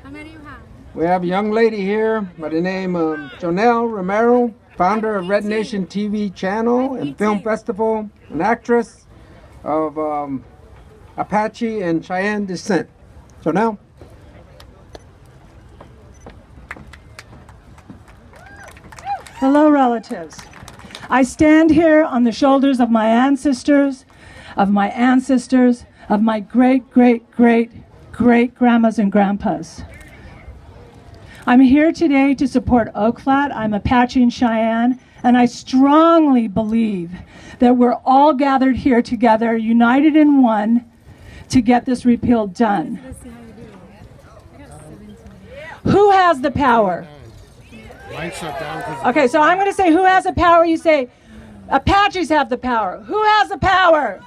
[SPEAKER 12] how many you have?
[SPEAKER 1] We have a young lady here by the name of Jonelle Romero, founder of Red Nation TV channel and film festival, an actress of Apache and Cheyenne descent. Jonelle.
[SPEAKER 14] Hello, relatives. I stand here on the shoulders of my ancestors, of my great-great-great-great-grandmas and grandpas. I'm here today to support Oak Flat. I'm Apache and Cheyenne, and I strongly believe that we're all gathered here together, united in one, to get this repeal done. Who has the power? Okay, so I'm going to say who has the power. You say Apaches have the power. Who has the power?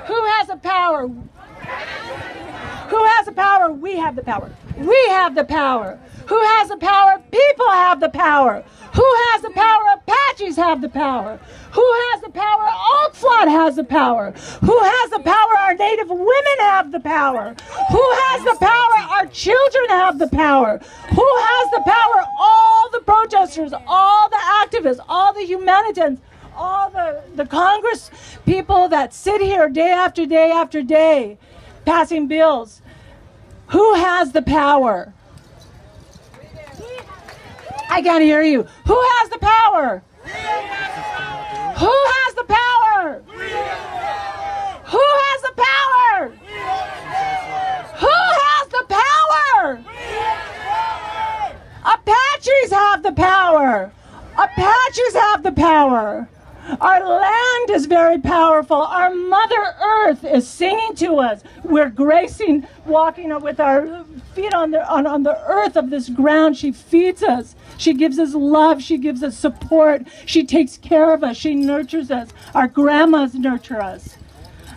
[SPEAKER 14] Who has the power? Who has the power? We have the power. We have the power. Who has the power? People have the power. Who has the power? Apaches have the power. Who has the power? Oak Flat has the power. Who has the power? Our Native women have the power. Who has the power? Our children have the power. Who has the power? All the protesters, all the activists, all the humanitarians, all the Congress people that sit here day after day after day passing bills. Who has the power? I can't hear you. Who has the power? Who has the power? Who has the power? Who has the power? Apaches have the power. Apaches have the power. Our land is very powerful. Our Mother Earth is singing to us. We're gracing, walking with our feet on the earth of this ground. She feeds us. She gives us love. She gives us support. She takes care of us. She nurtures us. Our grandmas nurture us.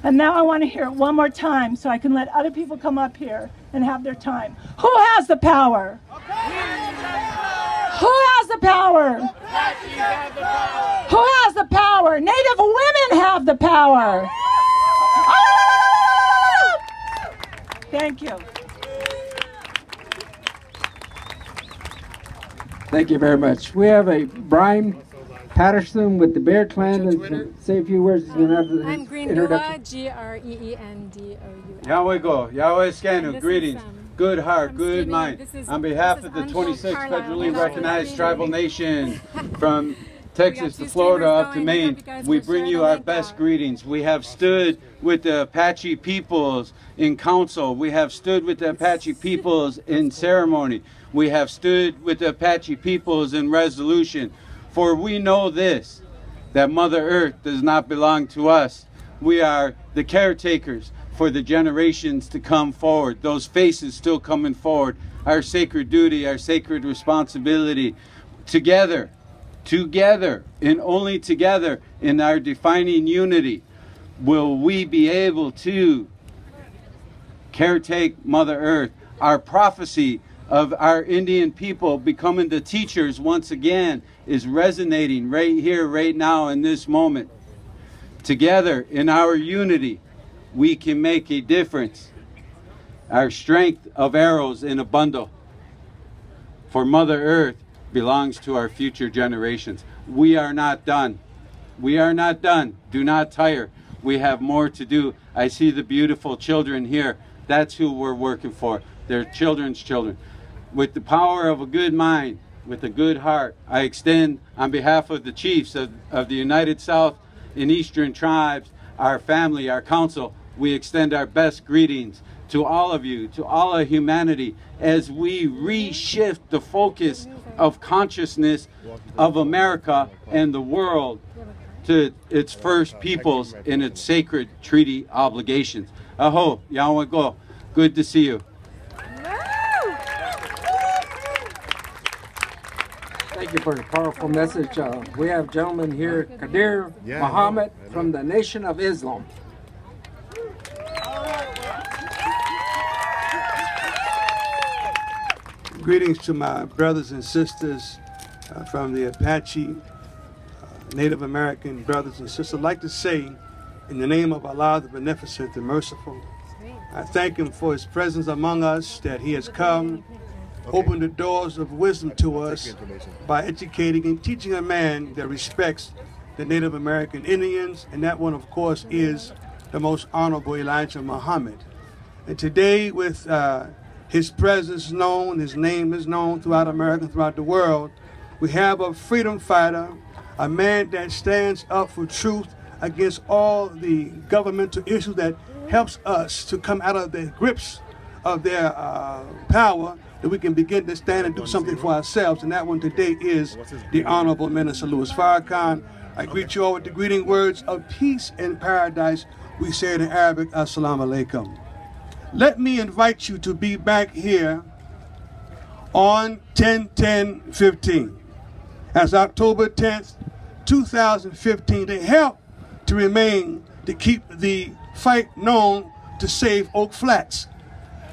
[SPEAKER 14] And now I want to hear it one more time so I can let other people come up here and have their time. Who has the power? Who has the power? Who has the power? Native women have the power. Thank you.
[SPEAKER 1] Thank you very much. We have a Brian Patterson with the Bear Clan. And say a few words. He's going to have the
[SPEAKER 12] I'm Greendua, G-R-E-E-N-D-O-U.
[SPEAKER 15] Yahweh go, Yahweh Scanu, greetings. Good heart, good mind. On behalf of the 26 federally recognized tribal nations from Texas to Florida up to Maine, we bring you our best greetings. We have stood with the Apache peoples in council. We have stood with the Apache peoples in ceremony. We have stood with the Apache peoples in resolution. For we know this, that Mother Earth does not belong to us. We are the caretakers for the generations to come forward. Those faces still coming forward. Our sacred duty, our sacred responsibility. Together, and only together in our defining unity will we be able to caretake Mother Earth. Our prophecy of our Indian people becoming the teachers once again is resonating right here, right now, in this moment. Together, in our unity, we can make a difference. Our strength of arrows in a bundle for Mother Earth belongs to our future generations. We are not done. We are not done. Do not tire. We have more to do. I see the beautiful children here. That's who we're working for. They're children's children. With the power of a good mind, with a good heart, I extend on behalf of the chiefs of the United South and Eastern tribes, our family, our council, we extend our best greetings to all of you, to all of humanity, as we reshift the focus of consciousness of America and the world to its first peoples in its sacred treaty obligations. Aho, Yawago, good to see you.
[SPEAKER 1] Thank you for the powerful message. We have gentlemen here, Kadir Muhammad from the Nation of Islam.
[SPEAKER 16] Greetings to my brothers and sisters from the Apache, Native American brothers and sisters. I'd like to say, in the name of Allah, the Beneficent, the Merciful, I thank Him for His presence among us, that He has come, opened the doors of wisdom to us by educating and teaching a man that respects the Native American Indians, and that one, of course, is the most honorable Elijah Muhammad. And today, with his presence known, his name is known throughout America, throughout the world, we have a freedom fighter, a man that stands up for truth against all the governmental issues that helps us to come out of the grips of their power, that we can begin to stand and do something for ourselves. And that one today is the Honorable Minister Louis Farrakhan. I greet you all with the greeting words of peace and paradise. We say it in Arabic, Assalamu alaikum. Let me invite you to be back here on 10/10/15. As October 10th, 2015, to help to remain, to keep the fight known to save Oak Flats.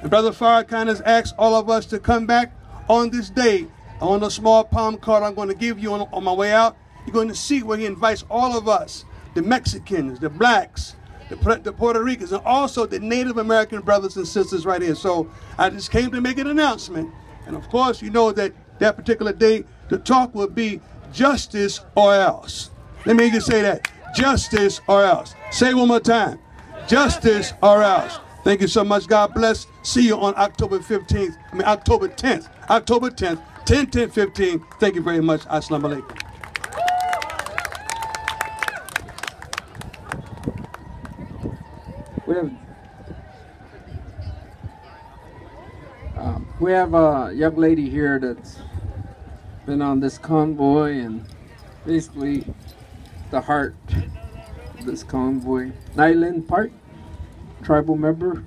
[SPEAKER 16] And Brother Farrakhan has asked all of us to come back on this day. On a small palm card I'm going to give you on my way out, you're going to see where he invites all of us, the Mexicans, the blacks, the Puerto Ricans, and also the Native American brothers and sisters right here. So I just came to make an announcement. And of course, you know that that particular day, the talk will be justice or else. Let me just say that. Justice or else. Say it one more time. Justice or else. Thank you so much. God bless. See you on October 10th, 10/10/15. Thank you very much. Assalamu alaikum.
[SPEAKER 1] We have a young lady here that's been on this convoy and basically the heart of this convoy. Nyland Park, tribal member.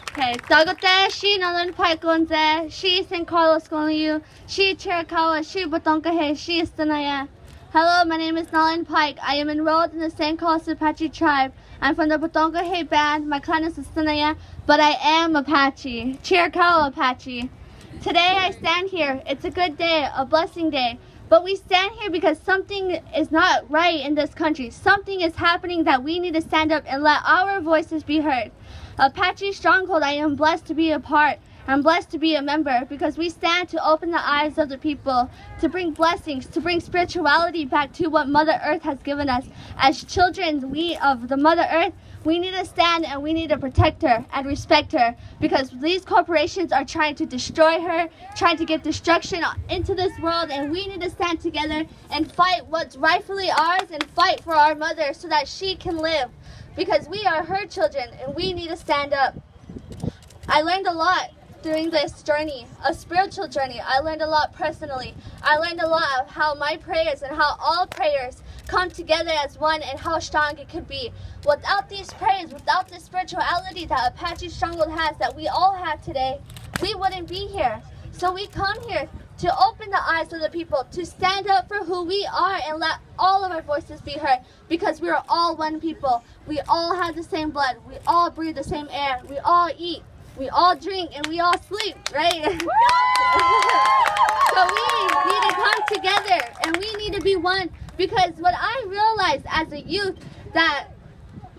[SPEAKER 17] Okay, Dagote, she Nyland Park Gonze, she St. Carlos Gonliu, she Chiricahua, she Botonkahe, she Istanaya. Hello, my name is Nyland Pike. I am enrolled in the St. Carlos Apache tribe. I'm from the Botonkahe band. My clan is Istanaya, but I am Apache, Chiricahua Apache. Today I stand here. It's a good day, a blessing day. But we stand here because something is not right in this country. Something is happening that we need to stand up and let our voices be heard. Apache Stronghold, I am blessed to be a part. I'm blessed to be a member because we stand to open the eyes of the people, to bring blessings, to bring spirituality back to what Mother Earth has given us. As children, we of the Mother Earth, we need to stand and we need to protect her and respect her because these corporations are trying to destroy her, trying to get destruction into this world, and we need to stand together and fight what's rightfully ours and fight for our mother so that she can live because we are her children and we need to stand up. I learned a lot during this journey, a spiritual journey. I learned a lot personally. I learned a lot of how my prayers and how all prayers come together as one and how strong it could be. Without these prayers, without the spirituality that Apache Stronghold has, that we all have today, we wouldn't be here. So we come here to open the eyes of the people, to stand up for who we are and let all of our voices be heard because we are all one people. We all have the same blood. We all breathe the same air. We all eat. We all drink and we all sleep, right? So we need to come together and we need to be one because what I realized as a youth that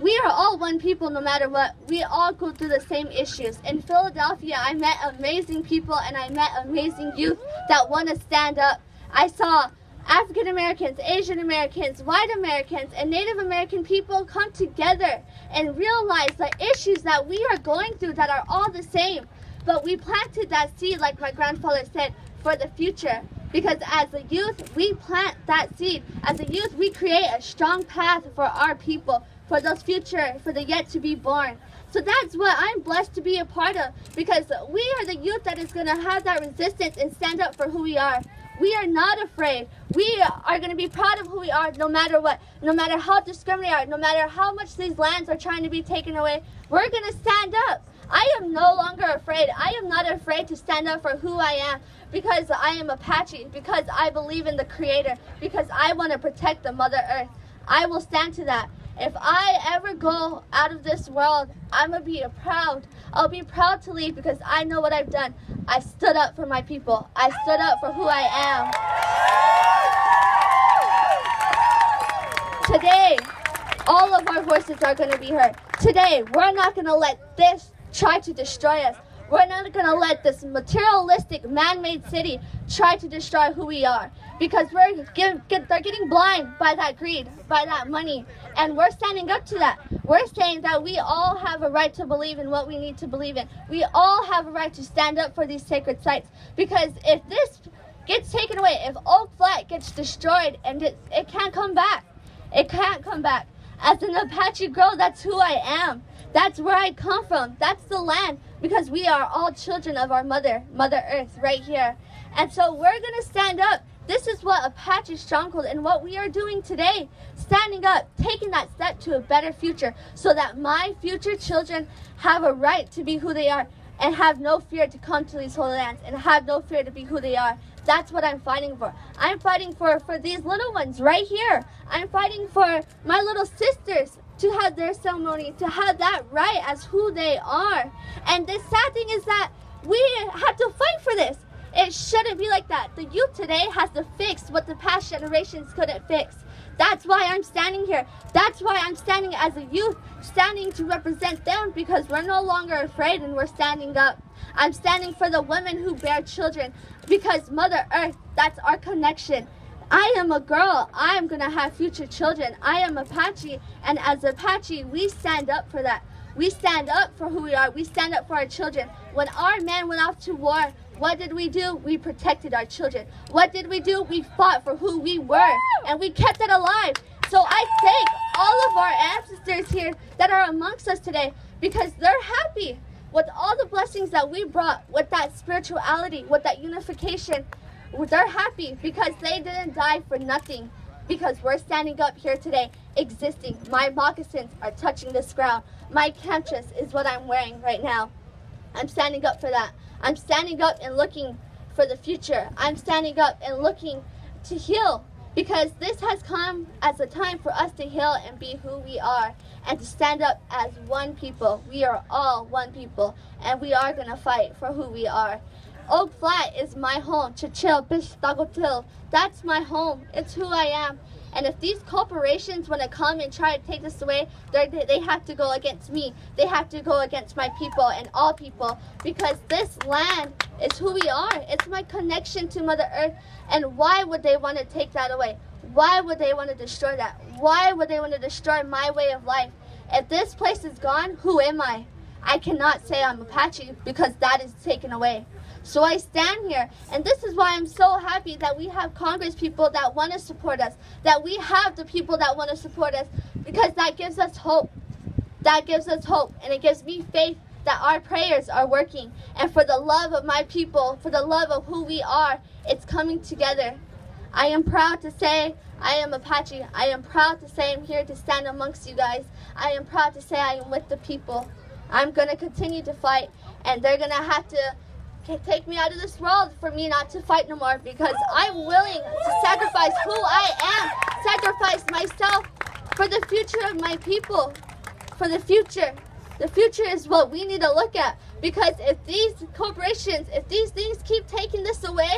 [SPEAKER 17] we are all one people no matter what. We all go through the same issues. In Philadelphia, I met amazing people and I met amazing youth that want to stand up. I saw African Americans, Asian Americans, white Americans, and Native American people come together and realize the issues that we are going through that are all the same. But we planted that seed, like my grandfather said, for the future. Because as a youth, we plant that seed. As a youth, we create a strong path for our people. for those future, for the yet to be born. So that's what I'm blessed to be a part of, because we are the youth that is going to have that resistance and stand up for who we are. We are not afraid. We are going to be proud of who we are no matter what, no matter how discriminated we are, no matter how much these lands are trying to be taken away. We're going to stand up. I am no longer afraid. I am not afraid to stand up for who I am, because I am Apache, because I believe in the Creator, because I want to protect the Mother Earth. I will stand to that. If I ever go out of this world, I'm going to be proud. I'll be proud to leave because I know what I've done. I stood up for my people. I stood up for who I am. Today, all of our voices are going to be heard. Today, we're not going to let this try to destroy us. We're not going to let this materialistic, man-made city try to destroy who we are, because they're getting blind by that greed, by that money, and we're standing up to that. We're saying that we all have a right to believe in what we need to believe in. We all have a right to stand up for these sacred sites, because if this gets taken away, if Oak Flat gets destroyed, and it can't come back. It can't come back. As an Apache girl, that's who I am. That's where I come from. That's the land, because we are all children of our Mother Earth right here. And so we're going to stand up. This is what Apache Stronghold and what we are doing today. Standing up, taking that step to a better future, so that my future children have a right to be who they are and have no fear to come to these holy lands and have no fear to be who they are. That's what I'm fighting for. I'm fighting for these little ones right here. I'm fighting for my little sisters to have their ceremony, to have that right as who they are. And the sad thing is that we have to fight for this. It shouldn't be like that. The youth today has to fix what the past generations couldn't fix. That's why I'm standing here. That's why I'm standing as a youth, standing to represent them, because we're no longer afraid and we're standing up. I'm standing for the women who bear children, because Mother Earth, that's our connection. I am a girl. I am going to have future children. I am Apache, and as Apache, we stand up for that. We stand up for who we are. We stand up for our children. When our men went off to war, what did we do? We protected our children. What did we do? We fought for who we were, and we kept it alive. So I thank all of our ancestors here that are amongst us today, because they're happy with all the blessings that we brought, with that spirituality, with that unification. They're happy because they didn't die for nothing, because we're standing up here today, existing. My moccasins are touching this ground. My campus is what I'm wearing right now. I'm standing up for that. I'm standing up and looking for the future. I'm standing up and looking to heal, because this has come as a time for us to heal and be who we are, and to stand up as one people. We are all one people, and we are going to fight for who we are. Oak Flat is my home. Chichil, Bish, Dagotil. That's my home. It's who I am. And if these corporations want to come and try to take this away, they have to go against me. They have to go against my people and all people, because this land is who we are. It's my connection to Mother Earth. And why would they want to take that away? Why would they want to destroy that? Why would they want to destroy my way of life? If this place is gone, who am I? I cannot say I'm Apache, because that is taken away. So I stand here, and this is why I'm so happy that we have Congress people that want to support us, that we have the people that want to support us, because that gives us hope. That gives us hope, and it gives me faith that our prayers are working. And for the love of my people, for the love of who we are, it's coming together. I am proud to say I am Apache. I am proud to say I'm here to stand amongst you guys. I am proud to say I am with the people. I'm going to continue to fight, and they're going to have to take me out of this world for me not to fight no more, because I'm willing to sacrifice who I am, sacrifice myself for the future of my people, for the future. The future is what we need to look at, because if these corporations, if these things keep taking this away,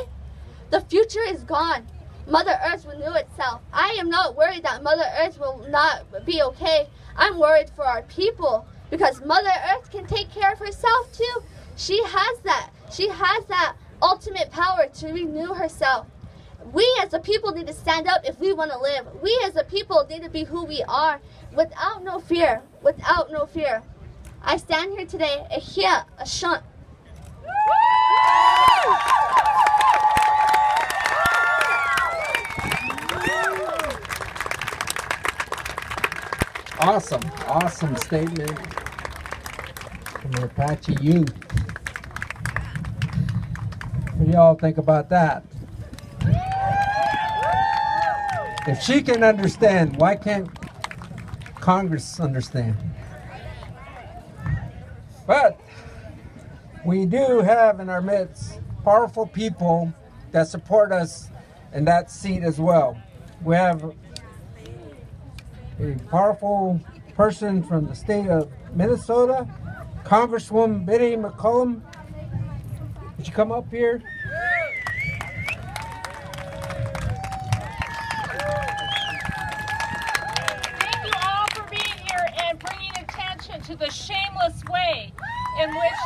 [SPEAKER 17] the future is gone. Mother Earth will renew itself. I am not worried that Mother Earth will not be okay. I'm worried for our people, because Mother Earth can take care of herself too. She has that. She has that ultimate power to renew herself. We as a people need to stand up if we want to live. We as a people need to be who we are, without no fear, without no fear. I stand here today, Ehia, Ashunt.
[SPEAKER 1] Awesome, awesome statement from the Apache youth. What do y'all think about that? If she can understand, why can't Congress understand? But we do have in our midst powerful people that support us in that seat as well. We have a powerful person from the state of Minnesota, Congresswoman Betty McCollum. Would you come up here?
[SPEAKER 18] Thank you all for being here and bringing attention to the shameless way in which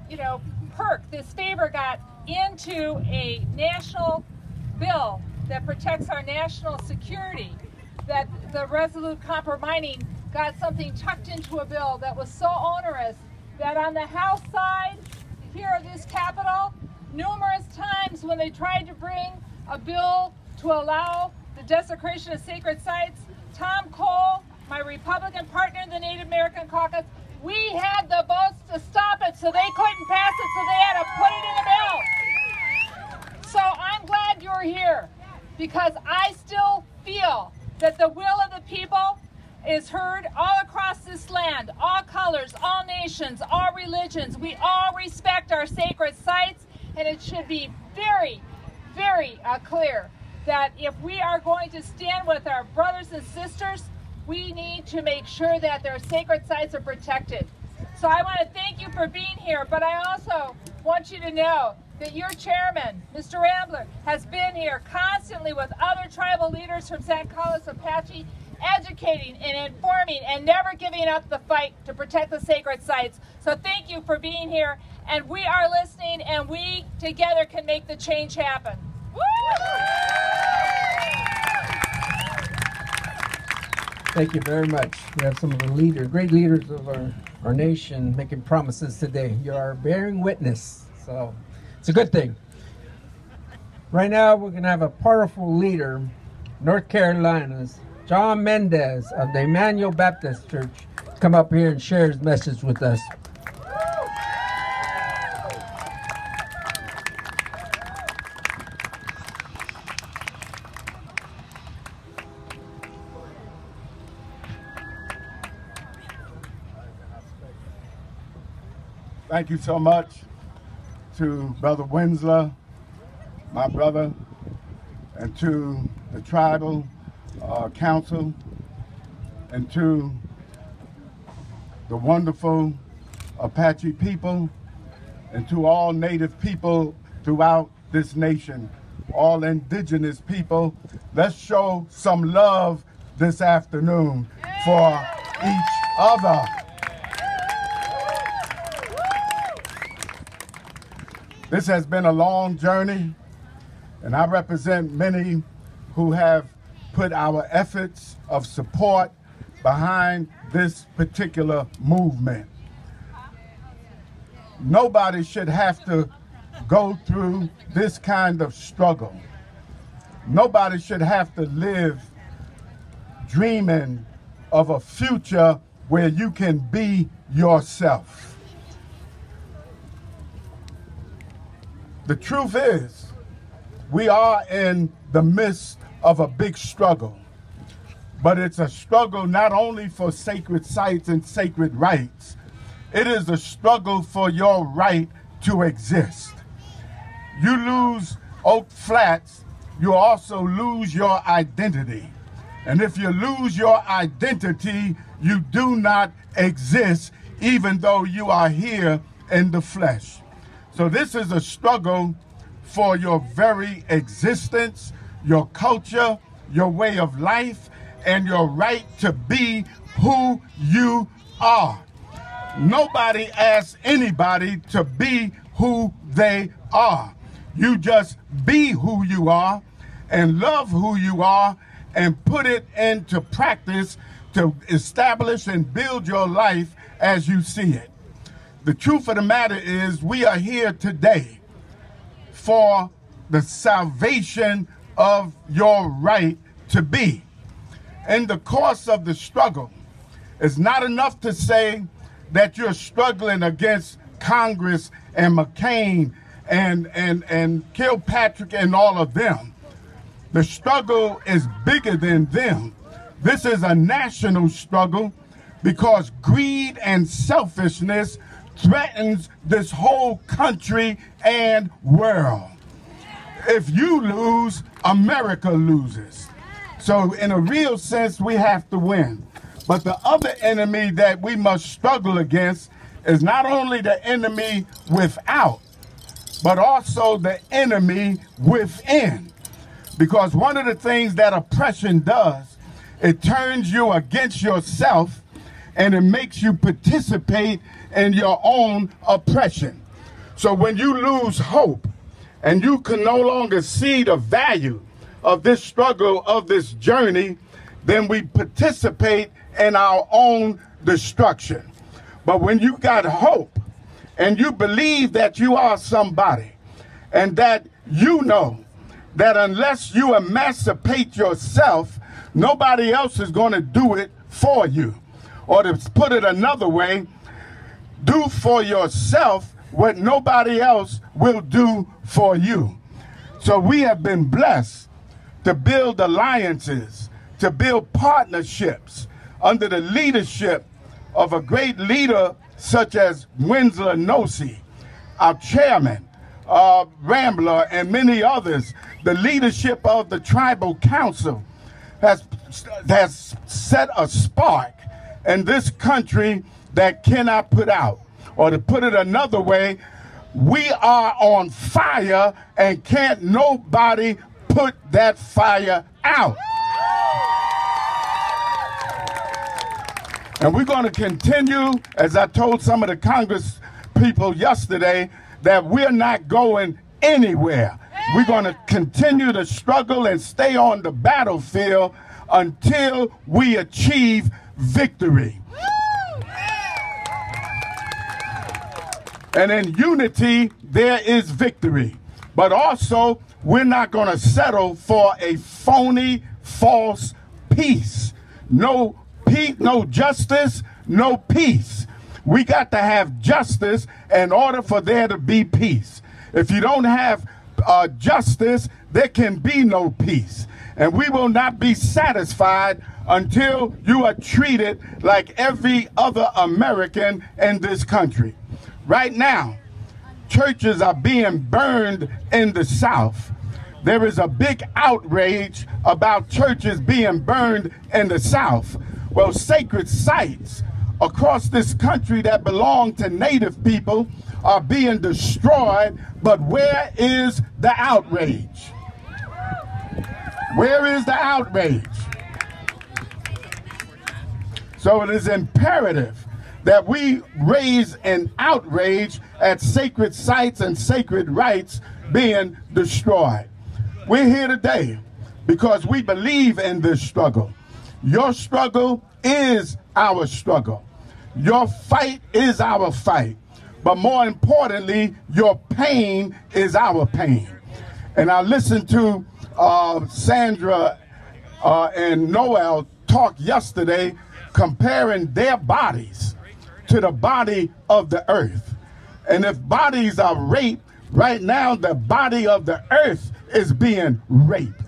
[SPEAKER 18] this, perk, this favor got into a national bill that protects our national security, that the Resolute Copper Mining got something tucked into a bill that was so onerous that on the House side here of this Capitol, numerous times when they tried to bring a bill to allow the desecration of sacred sites, Tom Cole, my Republican partner in the Native American Caucus, we had the votes to stop it, so they couldn't pass it, so they had to put it in the bill. So I'm glad you're here, because I still feel that the will of the people is heard all across this land, all colors, all nations, all religions. We all respect our sacred sites, and it should be very, very clear that if we are going to stand with our brothers and sisters, we need to make sure that their sacred sites are protected. So I want to thank you for being here, but I also want you to know that your chairman, Mr. Rambler, has been here constantly with other tribal leaders from San Carlos Apache, educating and informing and never giving up the fight to protect the sacred sites. So thank you for being here, and we are listening, and we together can make the change happen. Woo!
[SPEAKER 1] Thank you very much. We have some of the leaders, great leaders of our nation making promises today. You are bearing witness, so it's a good thing. Right now, we're going to have a powerful leader, North Carolina's John Mendez of the Emmanuel Baptist Church, come up here and share his message with us.
[SPEAKER 19] Thank you so much to Brother Winslow, my brother, and to the Tribal Council, and to the wonderful Apache people, and to all Native people throughout this nation, all indigenous people. Let's show some love this afternoon for each other. This has been a long journey, and I represent many who have put our efforts of support behind this particular movement. Nobody should have to go through this kind of struggle. Nobody should have to live dreaming of a future where you can be yourself. The truth is, we are in the midst of a big struggle, but it's a struggle not only for sacred sites and sacred rights, it is a struggle for your right to exist. You lose Oak Flats, you also lose your identity. And if you lose your identity, you do not exist, even though you are here in the flesh. So this is a struggle for your very existence, your culture, your way of life, and your right to be who you are. Nobody asks anybody to be who they are. You just be who you are and love who you are and put it into practice to establish and build your life as you see it. The truth of the matter is we are here today for the salvation of your right to be. in the course of the struggle, it's not enough to say that you're struggling against Congress and McCain and Kilpatrick and all of them. The struggle is bigger than them. This is a national struggle because greed and selfishness threatens this whole country and world. If you lose, America loses. So in a real sense, we have to win. But the other enemy that we must struggle against is not only the enemy without, but also the enemy within. Because one of the things that oppression does, it turns you against yourself and it makes you participate in your own oppression. So when you lose hope and you can no longer see the value of this struggle, of this journey, then we participate in our own destruction. But when you got hope and you believe that you are somebody and that you know that unless you emancipate yourself, nobody else is going to do it for you. Or to put it another way, do for yourself what nobody else will do for you. So we have been blessed to build alliances, to build partnerships under the leadership of a great leader such as Winslow Nosey, our chairman, Rambler, and many others. The leadership of the tribal council has set a spark in this country that cannot put out. Or to put it another way, we are on fire and can't nobody put that fire out. And we're going to continue, as I told some of the Congress people yesterday, that we're not going anywhere. We're going to continue to struggle and stay on the battlefield until we achieve victory. And in unity, there is victory. But also, we're not going to settle for a phony, false peace. No peace, no justice, no peace. We got to have justice in order for there to be peace. If you don't have justice, there can be no peace. And we will not be satisfied until you are treated like every other American in this country. Right now, churches are being burned in the South. There is a big outrage about churches being burned in the South. Well, sacred sites across this country that belong to Native people are being destroyed, but where is the outrage? Where is the outrage? So it is imperative that we raise an outrage at sacred sites and sacred rights being destroyed. We're here today because we believe in this struggle. Your struggle is our struggle. Your fight is our fight. But more importantly, your pain is our pain. And I listened to Sandra and Noel talk yesterday comparing their bodies to the body of the earth. And if bodies are raped, right now the body of the earth is being raped.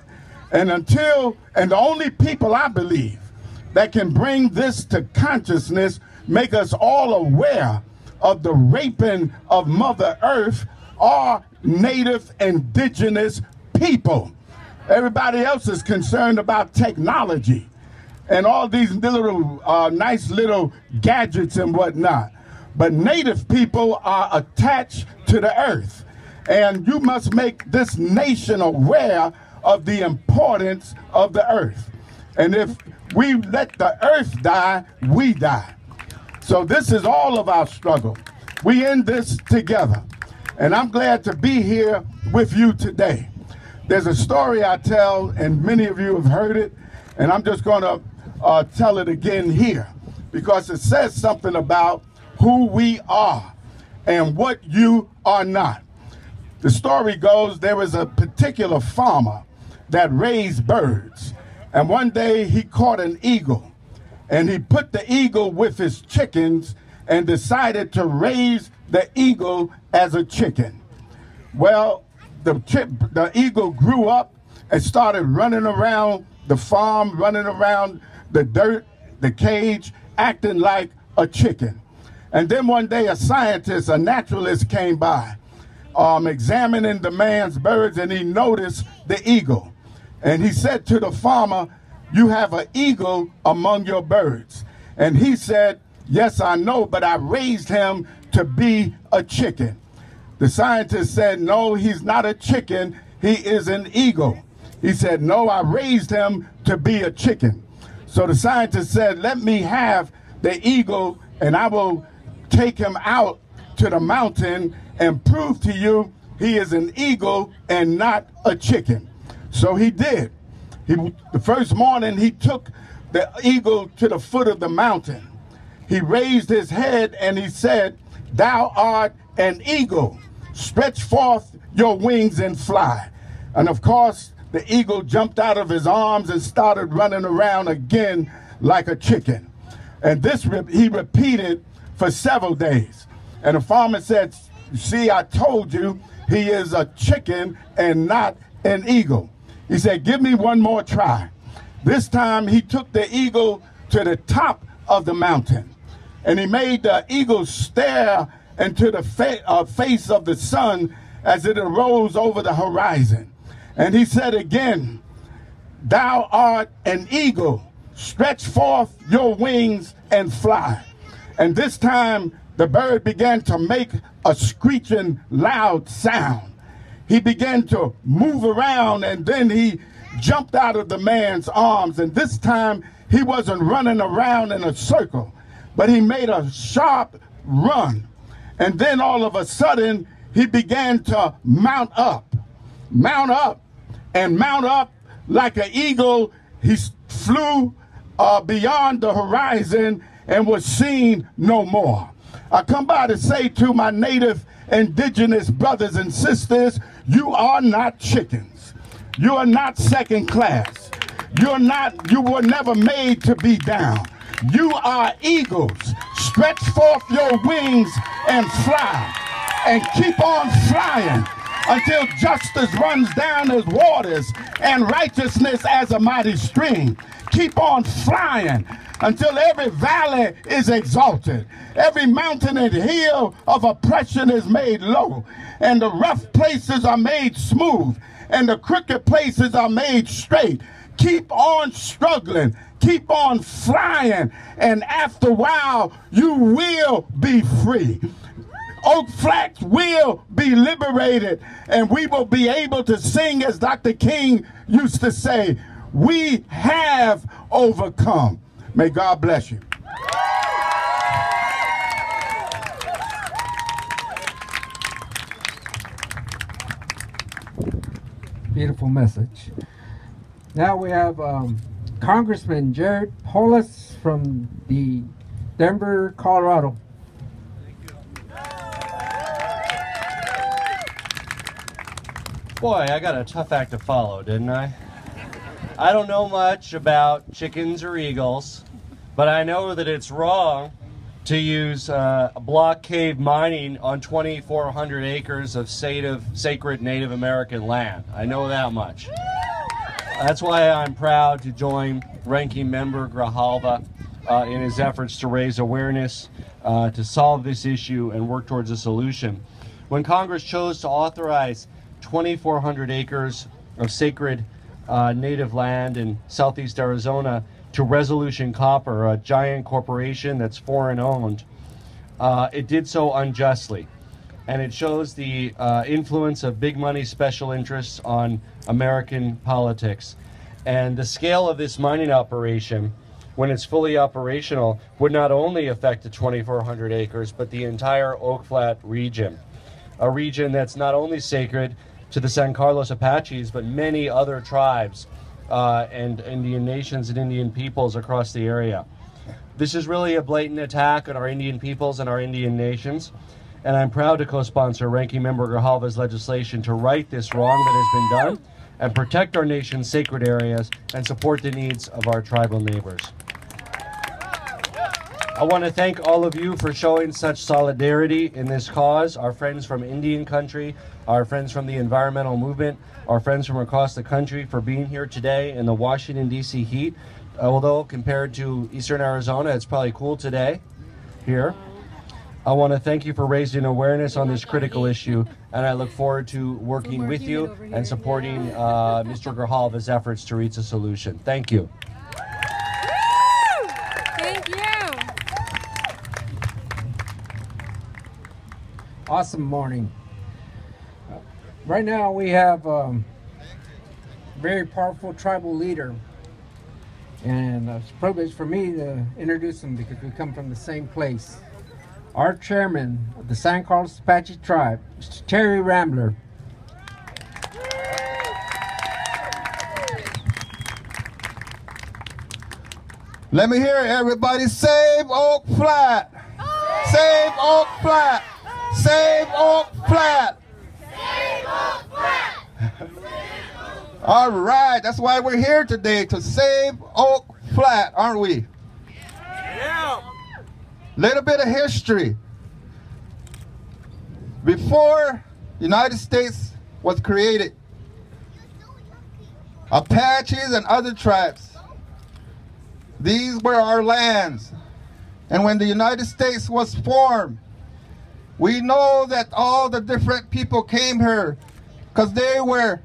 [SPEAKER 19] And the only people I believe that can bring this to consciousness, make us all aware of the raping of Mother Earth, are Native indigenous people. Everybody else is concerned about technology and all these little nice little gadgets and whatnot. But Native people are attached to the earth. And you must make this nation aware of the importance of the earth. And if we let the earth die, we die. So this is all of our struggle. We in this together. And I'm glad to be here with you today. There's a story I tell, and many of you have heard it, and I'm just going to tell it again here, because it says something about who we are and what you are not. The story goes, there was a particular farmer that raised birds, And one day he caught an eagle, and he put the eagle with his chickens and decided to raise the eagle as a chicken. Well, the eagle grew up and started running around the farm, running around the dirt, the cage, acting like a chicken. And then one day a scientist, a naturalist came by, examining the man's birds, and he noticed the eagle. And he said to the farmer, "You have an eagle among your birds." And he said, "Yes, I know, but I raised him to be a chicken." The scientist said, "No, he's not a chicken, he is an eagle." He said, "No, I raised him to be a chicken." So the scientist said, "Let me have the eagle, and I will take him out to the mountain and prove to you he is an eagle and not a chicken." So he did. The first morning he took the eagle to the foot of the mountain. He raised his head and he said, "Thou art an eagle. Stretch forth your wings and fly." And of course, the eagle jumped out of his arms and started running around again like a chicken. And this he repeated for several days. And the farmer said, "See, I told you he is a chicken and not an eagle." He said, "Give me one more try." This time he took the eagle to the top of the mountain, and he made the eagle stare into the face of the sun as it arose over the horizon. And he said again, "Thou art an eagle. Stretch forth your wings and fly." And this time the bird began to make a screeching loud sound. He began to move around, and then he jumped out of the man's arms. And this time he wasn't running around in a circle, but he made a sharp run. And then all of a sudden he began to mount up like an eagle. He flew beyond the horizon and was seen no more. I come by to say to my native indigenous brothers and sisters, you are not chickens. You are not second class. You were never made to be down. You are eagles. Stretch forth your wings and fly, and keep on flying until justice runs down as waters and righteousness as a mighty stream. Keep on flying until every valley is exalted, every mountain and hill of oppression is made low, and the rough places are made smooth, and the crooked places are made straight. Keep on struggling, keep on flying, and after a while you will be free. Oak Flats will be liberated, and we will be able to sing, as Dr. King used to say, we have overcome. May God bless you.
[SPEAKER 1] Beautiful message. Now we have Congressman Jared Polis from the Denver, Colorado.
[SPEAKER 20] Boy, I got a tough act to follow, didn't I? I don't know much about chickens or eagles, but I know that it's wrong to use block cave mining on 2,400 acres of sacred Native American land. I know that much. That's why I'm proud to join Ranking Member Grijalva in his efforts to raise awareness, to solve this issue and work towards a solution. When Congress chose to authorize 2,400 acres of sacred native land in southeast Arizona to Resolution Copper, a giant corporation that's foreign owned, it did so unjustly. And it shows the influence of big money special interests on American politics. And the scale of this mining operation, when it's fully operational, would not only affect the 2,400 acres, but the entire Oak Flat region. A region that's not only sacred to the San Carlos Apaches, but many other tribes and Indian nations and Indian peoples across the area. This is really a blatant attack on our Indian peoples and our Indian nations, and I'm proud to co-sponsor Ranking Member Grijalva's legislation to right this wrong that has been done and protect our nation's sacred areas and support the needs of our tribal neighbors. I want to thank all of you for showing such solidarity in this cause, our friends from Indian country, our friends from the environmental movement, our friends from across the country for being here today in the Washington, D.C. heat. Although compared to Eastern Arizona, it's probably cool today here. I want to thank you for raising awareness on this critical issue, and I look forward to working with you and supporting Mr. Grijalva's efforts to reach a solution. Thank you.
[SPEAKER 12] Thank you.
[SPEAKER 1] Awesome morning. Right now we have a very powerful tribal leader, and it's a privilege for me to introduce him because we come from the same place. Our chairman of the San Carlos Apache tribe, Mr. Terry Rambler.
[SPEAKER 19] Let me hear everybody. Save Oak Flat. Save Oak Flat. Save Oak Flat. Save Oak Flat. All right, that's why we're here today, to save Oak Flat, aren't we? Yeah. Little bit of history. Before the United States was created, Apaches and other tribes, these were our lands. And when the United States was formed, we know that all the different people came here because they were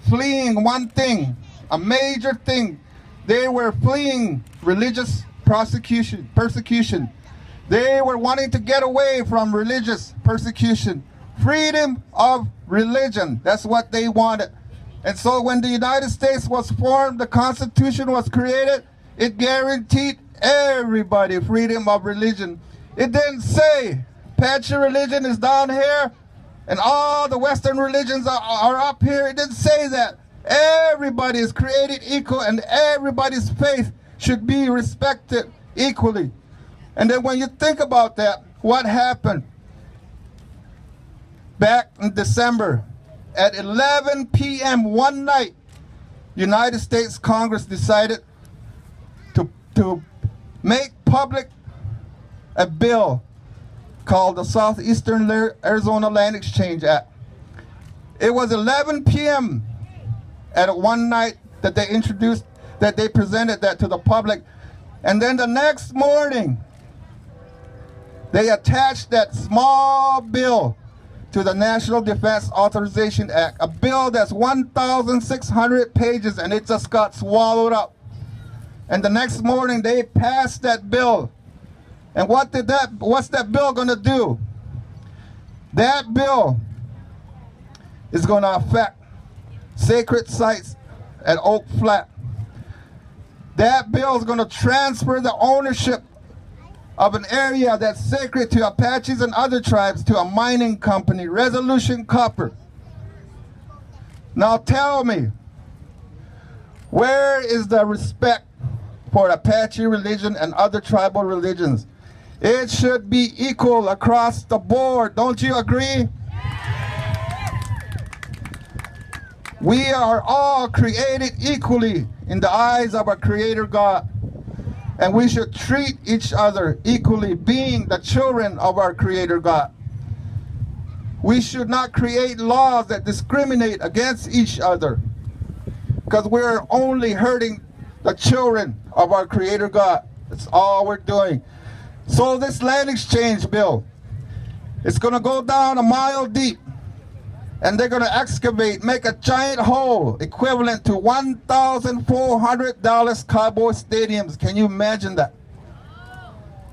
[SPEAKER 19] fleeing one thing, a major thing. They were fleeing religious persecution. They were wanting to get away from religious persecution. Freedom of religion, that's what they wanted. And so when the United States was formed, the Constitution was created, it guaranteed everybody freedom of religion. It didn't say Apache religion is down here and all the Western religions are up here. It didn't say that. Everybody is created equal and everybody's faith should be respected equally. And then when you think about that, what happened? Back in December, at 11 p.m. one night, United States Congress decided to make public a bill called the Southeastern Arizona Land Exchange Act. It was 11 p.m. at one night that they presented that to the public. And then the next morning, they attached that small bill to the National Defense Authorization Act, a bill that's 1,600 pages, and it just got swallowed up. And the next morning, they passed that bill. And what's that bill going to do? That bill is going to affect sacred sites at Oak Flat. That bill is going to transfer the ownership of an area that's sacred to Apaches and other tribes to a mining company, Resolution Copper. Now tell me, where is the respect for Apache religion and other tribal religions? It should be equal across the board. Don't you agree? We are all created equally in the eyes of our Creator God. And we should treat each other equally, being the children of our Creator God. We should not create laws that discriminate against each other, because we're only hurting the children of our Creator God. That's all we're doing. So this land exchange bill, it's going to go down a mile deep, and they're going to excavate, make a giant hole equivalent to $1,400 Cowboy stadiums. Can you imagine that?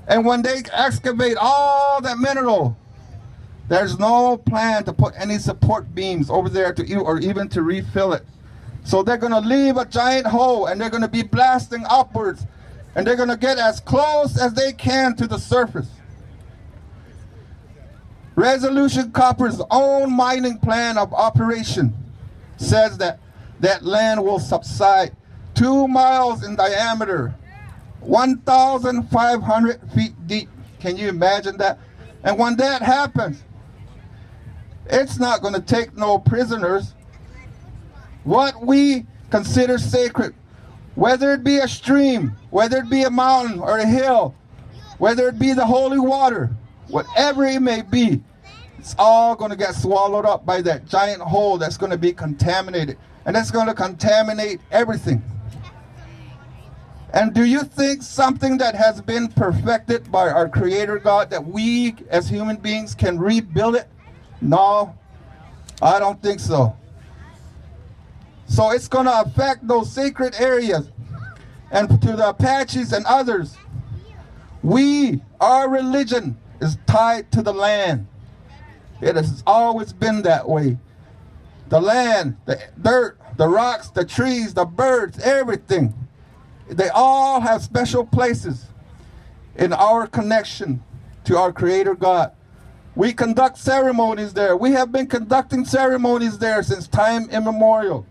[SPEAKER 19] And when they excavate all that mineral, there's no plan to put any support beams over there or even to refill it. So they're going to leave a giant hole, and they're going to be blasting upwards, and they're going to get as close as they can to the surface. Resolution Copper's own mining plan of operation says that that land will subside 2 miles in diameter, 1,500 feet deep. Can you imagine that? And when that happens, it's not going to take no prisoners. what we consider sacred, whether it be a stream, whether it be a mountain or a hill, whether it be the holy water, whatever it may be, it's all going to get swallowed up by that giant hole that's going to be contaminated. And that's going to contaminate everything. And do you think something that has been perfected by our Creator God, that we as human beings can rebuild it? No, I don't think so. So it's going to affect those sacred areas. And to the Apaches and others, our religion is tied to the land. It has always been that way. The land, the dirt, the rocks, the trees, the birds, everything. They all have special places in our connection to our Creator God. We conduct ceremonies there. We have been conducting ceremonies there since time immemorial.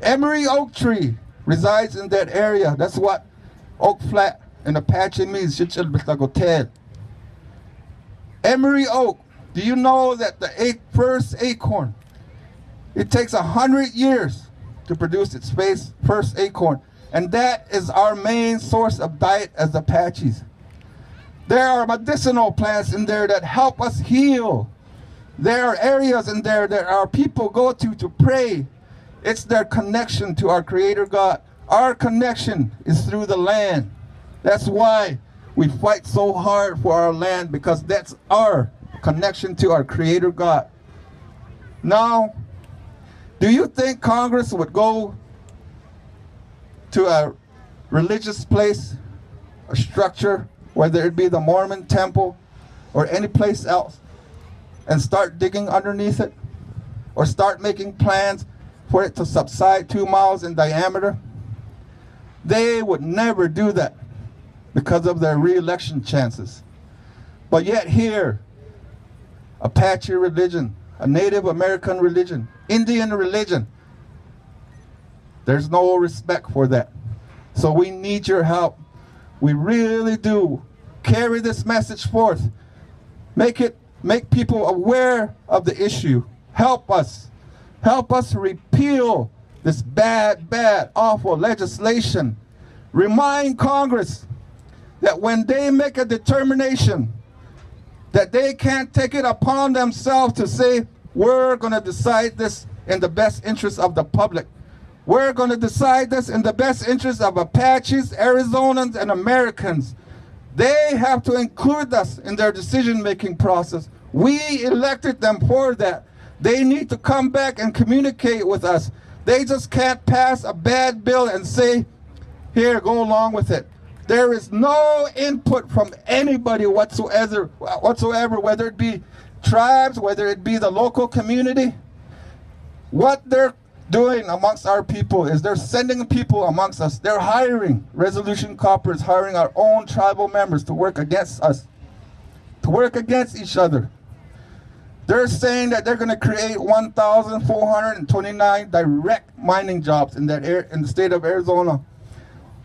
[SPEAKER 19] Emery oak tree resides in that area. That's what oak flat in Apache means. Emery oak. Do you know that the first acorn, it takes 100 years to produce its first acorn. And that is our main source of diet as Apaches. There are medicinal plants in there that help us heal. There are areas in there that our people go to pray. It's their connection to our Creator God. Our connection is through the land. That's why we fight so hard for our land, because that's our connection to our Creator God. Now, do you think Congress would go to a religious place, a structure, whether it be the Mormon temple or any place else, and start digging underneath it? Or start making plans for it to subside 2 miles in diameter? They would never do that because of their re-election chances. But yet here, Apache religion, a Native American religion, Indian religion, there's no respect for that. So we need your help. We really do. Carry this message forth. Make people aware of the issue. Help us. Help us repeal this bad, awful legislation. Remind Congress that when they make a determination that they can't take it upon themselves to say, we're going to decide this in the best interest of the public. We're going to decide this in the best interest of Apaches, Arizonans, and Americans. They have to include us in their decision-making process. We elected them for that. They need to come back and communicate with us. They just can't pass a bad bill and say, here, go along with it. There is no input from anybody whatsoever, whether it be tribes, whether it be the local community. What they're doing amongst our people is they're sending people amongst us. They're hiring. Resolution Copper is hiring our own tribal members to work against us, to work against each other. They're saying that they're going to create 1,429 direct mining jobs in the state of Arizona.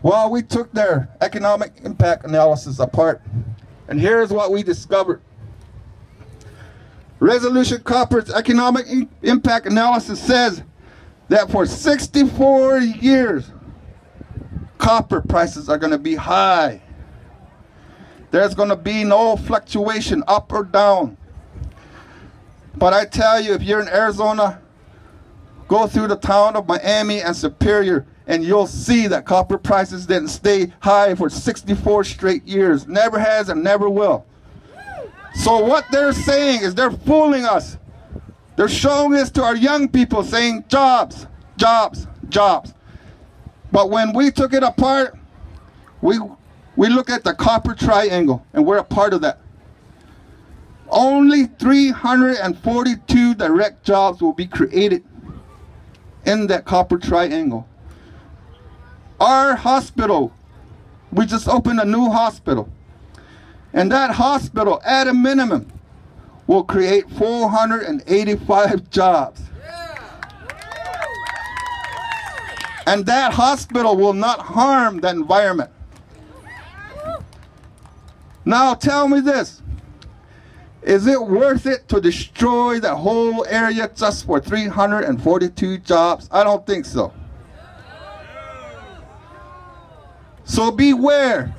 [SPEAKER 19] Well, we took their economic impact analysis apart, and here's what we discovered. Resolution Copper's economic impact analysis says that for 64 years, copper prices are going to be high. There's going to be no fluctuation up or down. But I tell you, if you're in Arizona, go through the town of Miami and Superior, and you'll see that copper prices didn't stay high for 64 straight years. Never has and never will. So what they're saying is they're fooling us. They're showing this to our young people, saying jobs, jobs, jobs. But when we took it apart, we look at the copper triangle, and we're a part of that. Only 342 direct jobs will be created in that copper triangle. Our hospital, we just opened a new hospital. And that hospital, at a minimum, will create 485 jobs. And that hospital will not harm the environment. Now tell me this.
[SPEAKER 21] Is it worth it to destroy the whole area just for 342 jobs? I don't think so. So beware.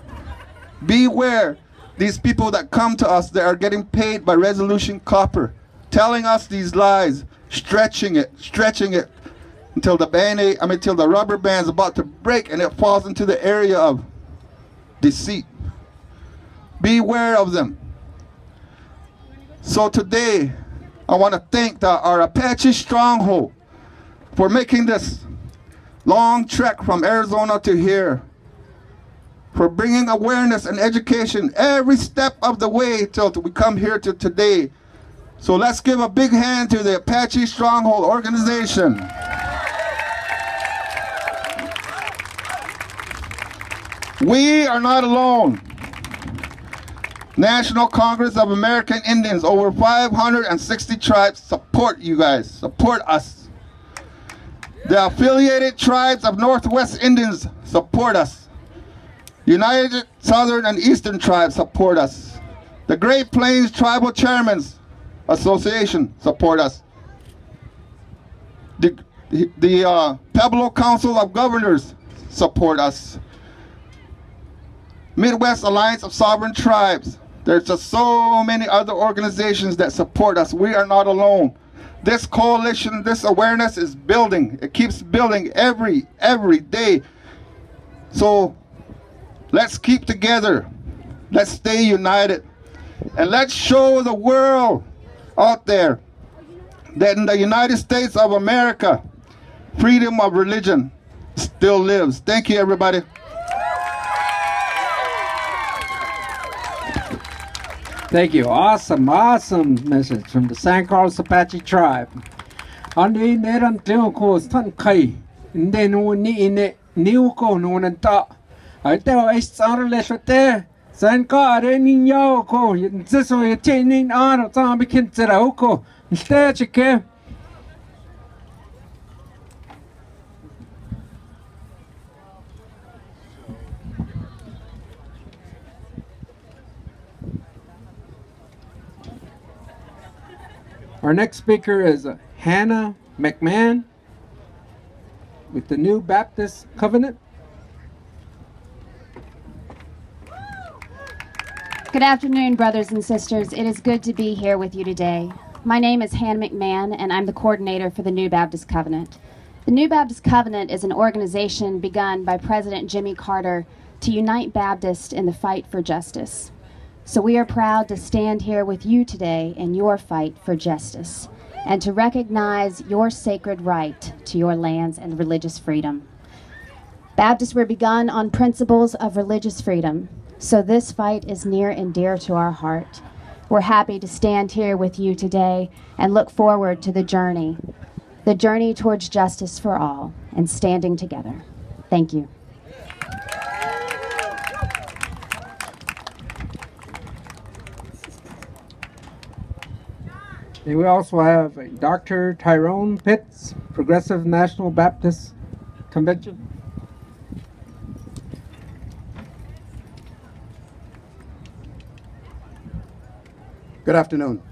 [SPEAKER 21] Beware these people that come to us that are getting paid by Resolution Copper, telling us these lies, stretching it until until the rubber band's about to break and it falls into the area of deceit. Beware of them. So today, I want to thank our Apache stronghold for making this long trek from Arizona to here, for bringing awareness and education every step of the way till we come here to today. So let's give a big hand to the Apache Stronghold organization. We are not alone. National Congress of American Indians, over 560 tribes support you guys, support us. The affiliated tribes of Northwest Indians support us. United Southern and Eastern Tribes support us. The Great Plains Tribal Chairmen's Association support us. The Pueblo Council of Governors support us. Midwest Alliance of Sovereign Tribes. There's just so many other organizations that support us. We are not alone. This coalition, this awareness is building. It keeps building every day. So let's keep together. Let's stay united. And let's show the world out there that in the United States of America, freedom of religion still lives. Thank you, everybody.
[SPEAKER 1] Thank you. Awesome, awesome message from the San Carlos Apache tribe. Andi neran teo ko stan kai. Inde no ni ine niu ko no nanta. Ai teo es tsar le shote. San ka are ni yo ko. Nseso ye tenin ar ta bikin tsara ko. Nste chike. Our next speaker is Hannah McMahon with the New Baptist Covenant.
[SPEAKER 22] Good afternoon, brothers and sisters. It is good to be here with you today. My name is Hannah McMahon, and I'm the coordinator for the New Baptist Covenant. The New Baptist Covenant is an organization begun by President Jimmy Carter to unite Baptists in the fight for justice. So we are proud to stand here with you today in your fight for justice and to recognize your sacred right to your lands and religious freedom. Baptists were begun on principles of religious freedom, so this fight is near and dear to our heart. We're happy to stand here with you today and look forward to the journey towards justice for all and standing together. Thank you.
[SPEAKER 1] And we also have Dr. Tyrone Pitts, Progressive National Baptist Convention.
[SPEAKER 23] Good afternoon.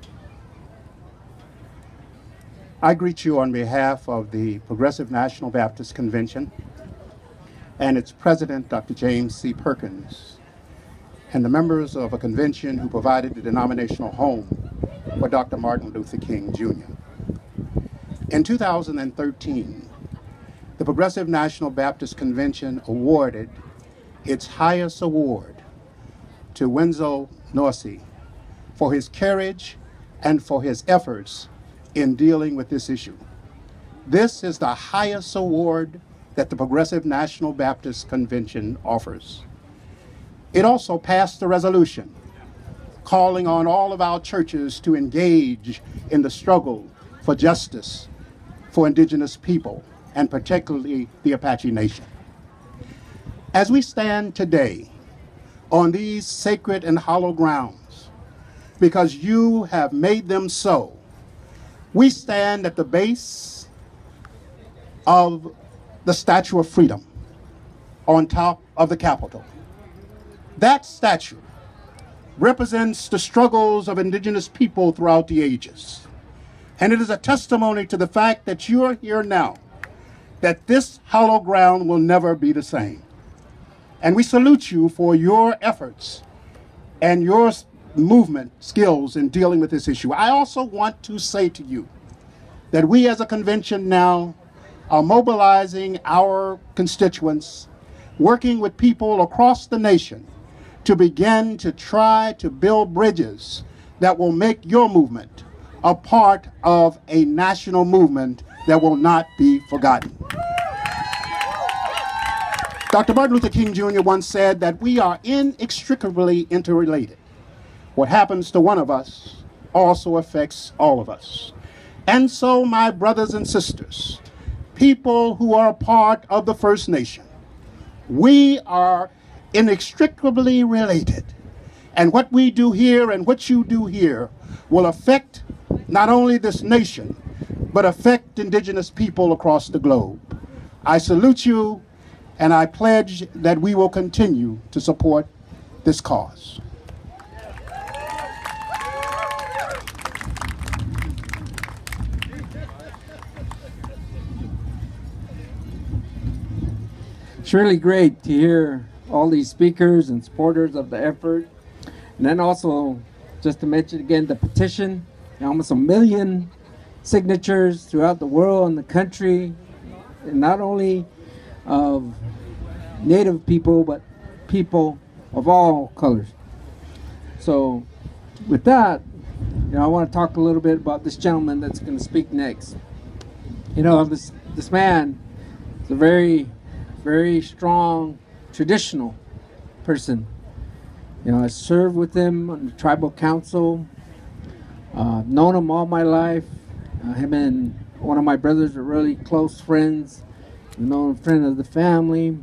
[SPEAKER 23] I greet you on behalf of the Progressive National Baptist Convention and its president, Dr. James C. Perkins, and the members of a convention who provided the denominational home for Dr. Martin Luther King, Jr. In 2013, the Progressive National Baptist Convention awarded its highest award to Wenzel Norsey for his courage and for his efforts in dealing with this issue. This is the highest award that the Progressive National Baptist Convention offers. It also passed a resolution calling on all of our churches to engage in the struggle for justice for indigenous people, and particularly the Apache Nation. As we stand today on these sacred and hollow grounds, because you have made them so, we stand at the base of the Statue of Freedom on top of the Capitol. That statue represents the struggles of indigenous people throughout the ages. And it is a testimony to the fact that you're here now, that this hallowed ground will never be the same. And we salute you for your efforts and your movement skills in dealing with this issue. I also want to say to you that we as a convention now are mobilizing our constituents, working with people across the nation to begin to try to build bridges that will make your movement a part of a national movement that will not be forgotten. Dr. Martin Luther King Jr. once said that we are inextricably interrelated. What happens to one of us also affects all of us. And so, my brothers and sisters, people who are a part of the First Nation, we are inextricably related. And what we do here and what you do here will affect not only this nation, but affect indigenous people across the globe. I salute you, and I pledge that we will continue to support this cause.
[SPEAKER 1] It's really great to hear all these speakers and supporters of the effort. And then also, just to mention again, the petition, almost 1 million signatures throughout the world and the country, and not only of Native people, but people of all colors. So with that, I want to talk a little bit about this gentleman that's going to speak next. This man is a very, very strong traditional person. I served with him on the tribal council. I've known him all my life. Him and one of my brothers are really close friends. I've known a friend of the family.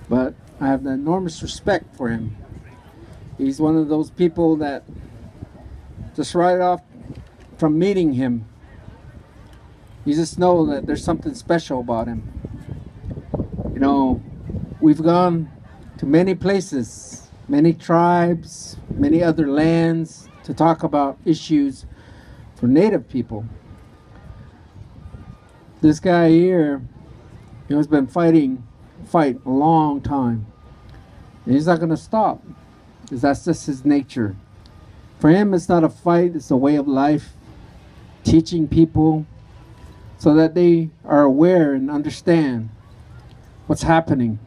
[SPEAKER 1] But I have an enormous respect for him. He's one of those people that just right off from meeting him, you just know that there's something special about him. We've gone to many places, many tribes, many other lands to talk about issues for Native people. This guy here, has been fighting a long time, and he's not going to stop, because that's just his nature. For him, it's not a fight, it's a way of life, teaching people so that they are aware and understand what's happening.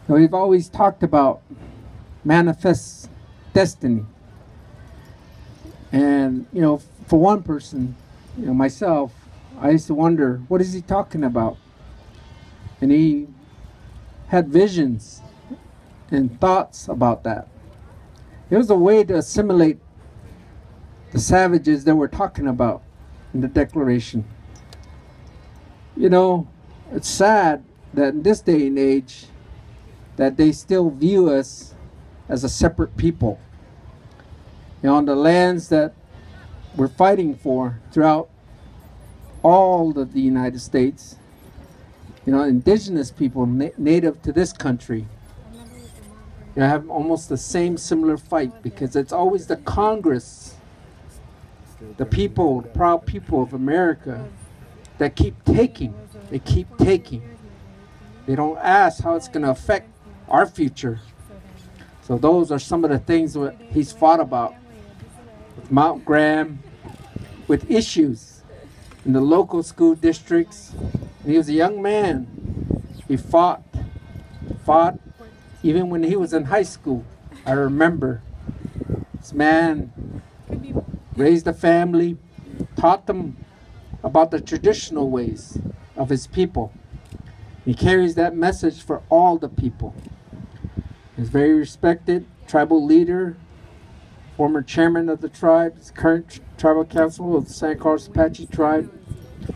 [SPEAKER 1] We've always talked about manifest destiny, and for one person, myself, I used to wonder, what is he talking about? And he had visions and thoughts about that. It was a way to assimilate the savages that we're talking about in the Declaration. It's sad that in this day and age that they still view us as a separate people. On the lands that we're fighting for throughout all of the United States, indigenous people native to this country, have almost the same similar fight, because it's always the Congress, the people, the proud people of America, that keep taking. They keep taking. They don't ask how it's going to affect our future. So those are some of the things that he's fought about with Mount Graham, with issues in the local school districts. And he was a young man. He fought, even when he was in high school. I remember this man raised a family, taught them about the traditional ways of his people. He carries that message for all the people. He's very respected, tribal leader, former chairman of the tribe, current tribal council of the San Carlos Apache tribe.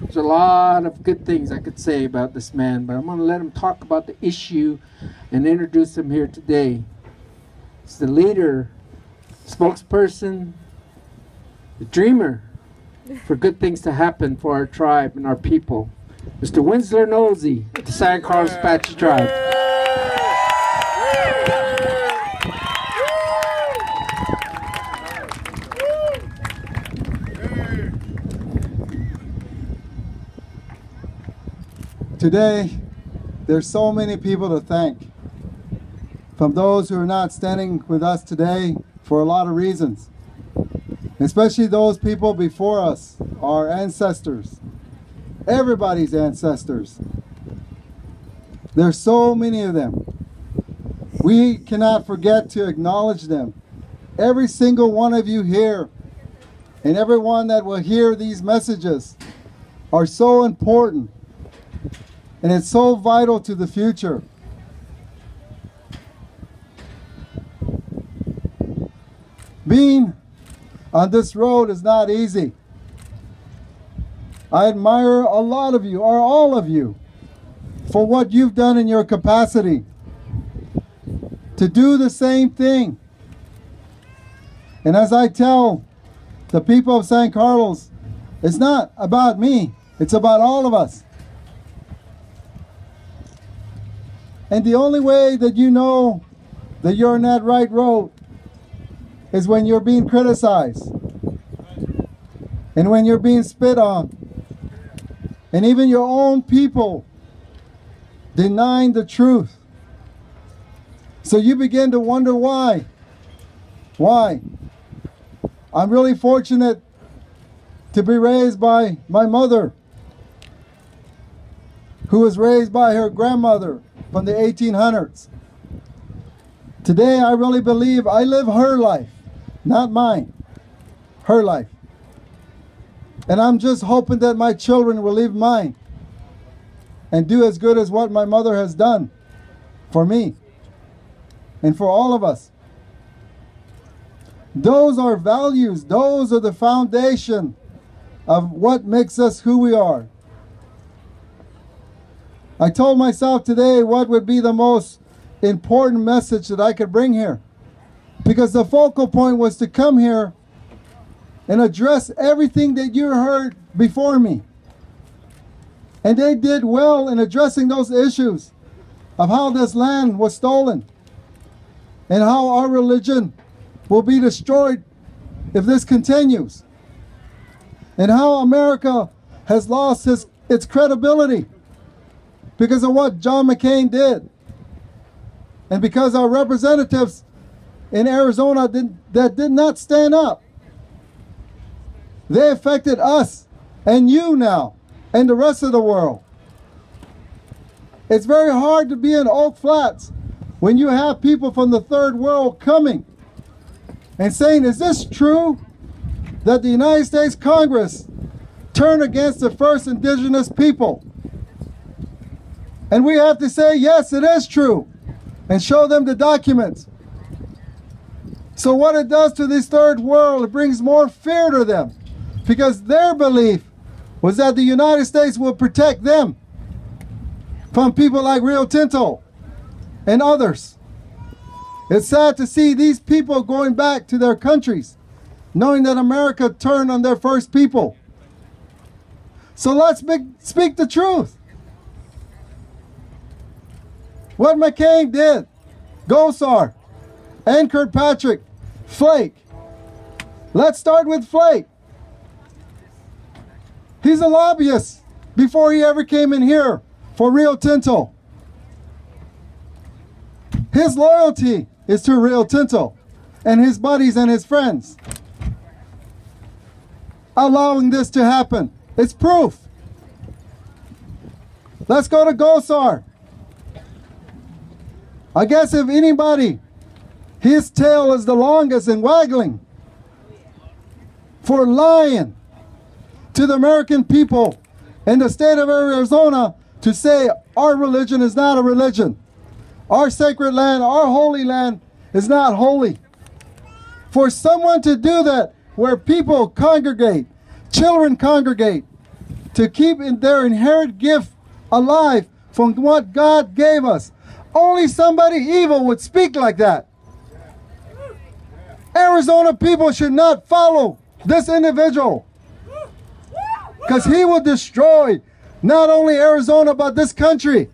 [SPEAKER 1] There's a lot of good things I could say about this man, but I'm going to let him talk about the issue and introduce him here today. He's the leader, spokesperson, the dreamer for good things to happen for our tribe and our people. Mr. Winsler Nosey of the San Carlos Apache tribe.
[SPEAKER 2] Today, there's so many people to thank. From those who are not standing with us today for a lot of reasons. Especially those people before us, our ancestors. Everybody's ancestors. There's so many of them. We cannot forget to acknowledge them. Every single one of you here, and everyone that will hear these messages, are so important. And it's so vital to the future. Being on this road is not easy. I admire a lot of you, or all of you, for what you've done in your capacity to do the same thing. And as I tell the people of San Carlos, it's not about me, it's about all of us. And the only way that you know that you're on that right road is when you're being criticized and when you're being spit on, and even your own people denying the truth. So you begin to wonder why. Why? I'm really fortunate to be raised by my mother, who was raised by her grandmother from the 1800s. Today I really believe I live her life, not mine, her life. And I'm just hoping that my children will live mine and do as good as what my mother has done for me and for all of us. Those are values, those are the foundation of what makes us who we are. I told myself today what would be the most important message that I could bring here, because the focal point was to come here and address everything that you heard before me. And they did well in addressing those issues of how this land was stolen and how our religion will be destroyed if this continues, and how America has lost its credibility because of what John McCain did, and because our representatives in Arizona that did not stand up. They affected us and you now and the rest of the world. It's very hard to be in Oak Flats when you have people from the third world coming and saying, is this true that the United States Congress turned against the first indigenous people? And we have to say, yes, it is true, and show them the documents. So what it does to this third world, it brings more fear to them, because their belief was that the United States will protect them from people like Rio Tinto and others. It's sad to see these people going back to their countries, knowing that America turned on their first people. So let's speak the truth. What McCain did, Gosar, and Kirkpatrick, Flake. Let's start with Flake. He's a lobbyist before he ever came in here for Rio Tinto. His loyalty is to Rio Tinto and his buddies and his friends. Allowing this to happen, it's proof. Let's go to Gosar. I guess if anybody, his tail is the longest and waggling for lying to the American people in the state of Arizona to say our religion is not a religion. Our sacred land, our holy land is not holy. For someone to do that where people congregate, children congregate, to keep their inherent gift alive from what God gave us, only somebody evil would speak like that. Arizona people should not follow this individual, because he will destroy not only Arizona but this country.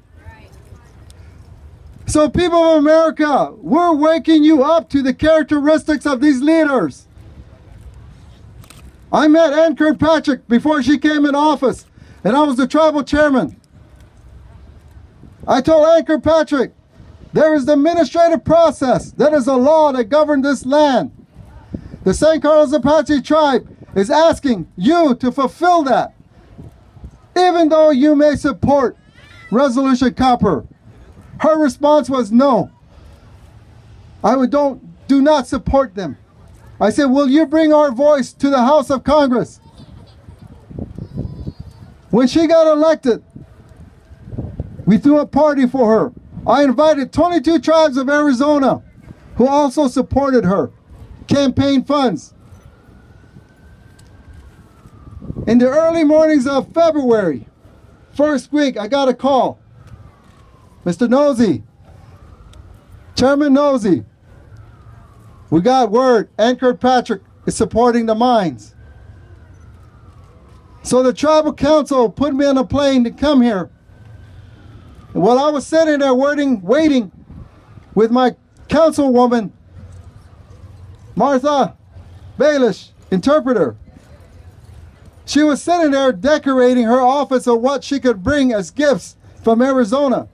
[SPEAKER 2] So people of America, we're waking you up to the characteristics of these leaders. I met Ann Kirkpatrick before she came in office, and I was the tribal chairman. I told Anchor Patrick, there is the administrative process. That is a law that governs this land. The San Carlos Apache tribe is asking you to fulfill that. Even though you may support Resolution Copper. Her response was no. Do not support them. I said, will you bring our voice to the House of Congress? When she got elected, we threw a party for her. I invited 22 tribes of Arizona who also supported her. Campaign funds. In the early mornings of February, first week, I got a call. Mr. Nosey, Chairman Nosey, we got word Anchor Patrick is supporting the mines. So the tribal council put me on a plane to come here. And while I was sitting there waiting with my councilwoman, Martha Baelish, interpreter, she was sitting there decorating her office of what she could bring as gifts from Arizona.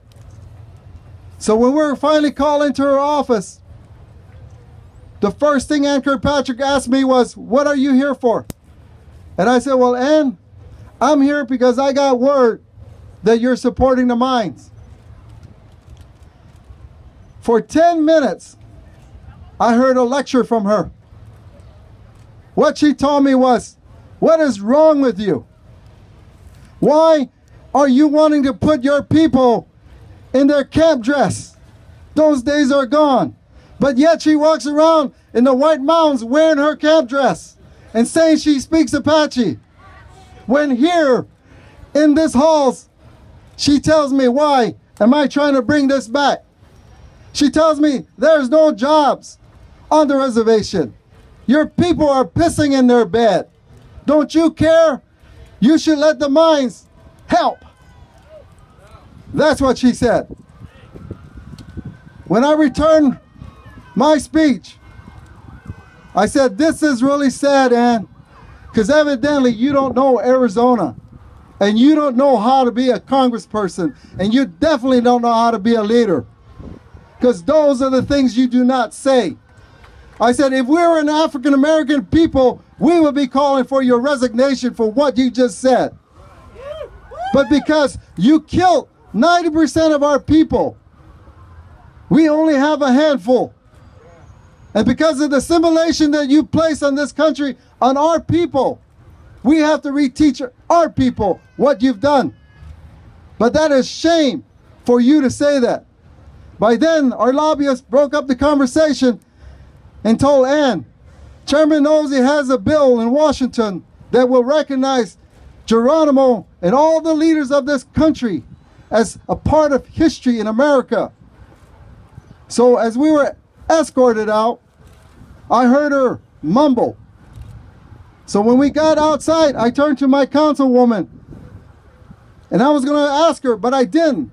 [SPEAKER 2] So when we were finally called into her office, the first thing Anchor Patrick asked me was, what are you here for? And I said, well, Ann, I'm here because I got word that you're supporting the mines. For 10 minutes, I heard a lecture from her. What she told me was, what is wrong with you? Why are you wanting to put your people in their camp dress? Those days are gone. But yet she walks around in the White Mountains wearing her camp dress and saying she speaks Apache. When here in this halls, she tells me, why am I trying to bring this back? She tells me there's no jobs on the reservation. Your people are pissing in their bed. Don't you care? You should let the mines help. That's what she said. When I returned my speech, I said, this is really sad, Ann, because evidently you don't know Arizona, and you don't know how to be a congressperson, and you definitely don't know how to be a leader, because those are the things you do not say. I said, if we were an African-American people, we would be calling for your resignation for what you just said. But because you killed 90% of our people, we only have a handful. And because of the assimilation that you place on this country, on our people, we have to reteach our people what you've done. But that is shame for you to say that. By then, our lobbyists broke up the conversation and told Ann, Chairman Nosey has a bill in Washington that will recognize Geronimo and all the leaders of this country as a part of history in America. So as we were escorted out, I heard her mumble. So when we got outside, I turned to my councilwoman and I was going to ask her, but I didn't,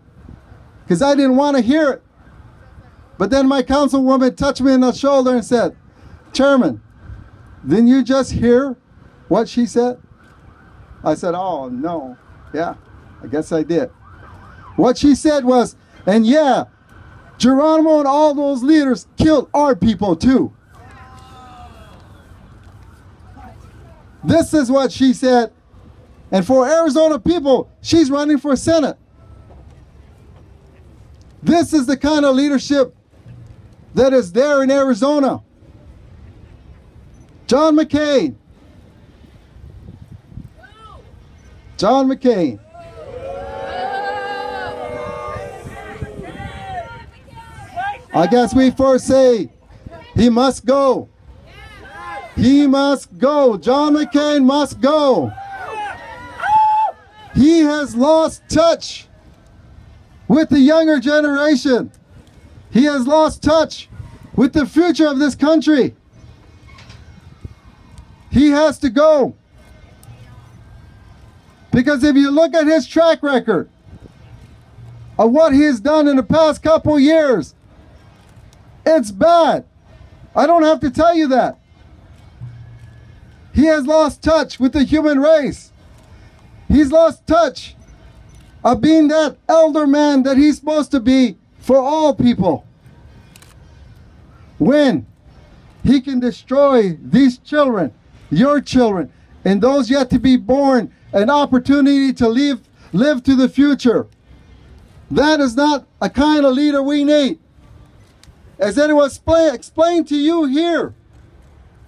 [SPEAKER 2] because I didn't want to hear it. But then my councilwoman touched me on the shoulder and said, Chairman, didn't you just hear what she said? I said, oh no, yeah, I guess I did. What she said was, and yeah, Geronimo and all those leaders killed our people too. This is what she said. And for Arizona people, she's running for Senate. This is the kind of leadership that is there in Arizona. John McCain. John McCain. I guess we first say, he must go. He must go. John McCain must go. He has lost touch with the younger generation. He has lost touch with the future of this country. He has to go. Because if you look at his track record of what he has done in the past couple years, it's bad. I don't have to tell you that. He has lost touch with the human race. He's lost touch of being that elder man that he's supposed to be for all people. When he can destroy these children, your children, and those yet to be born, an opportunity to live to the future. That is not a kind of leader we need. As it was explained to you here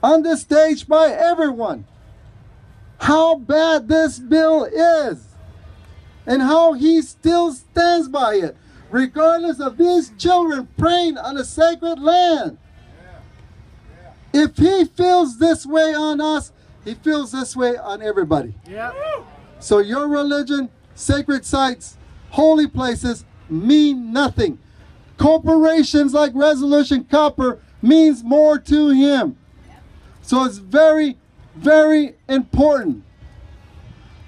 [SPEAKER 2] on this stage by everyone, how bad this bill is and how he still stands by it, regardless of these children praying on a sacred land. If he feels this way on us, he feels this way on everybody. So your religion, sacred sites, holy places mean nothing. Corporations like Resolution Copper means more to him. So it's very, very important.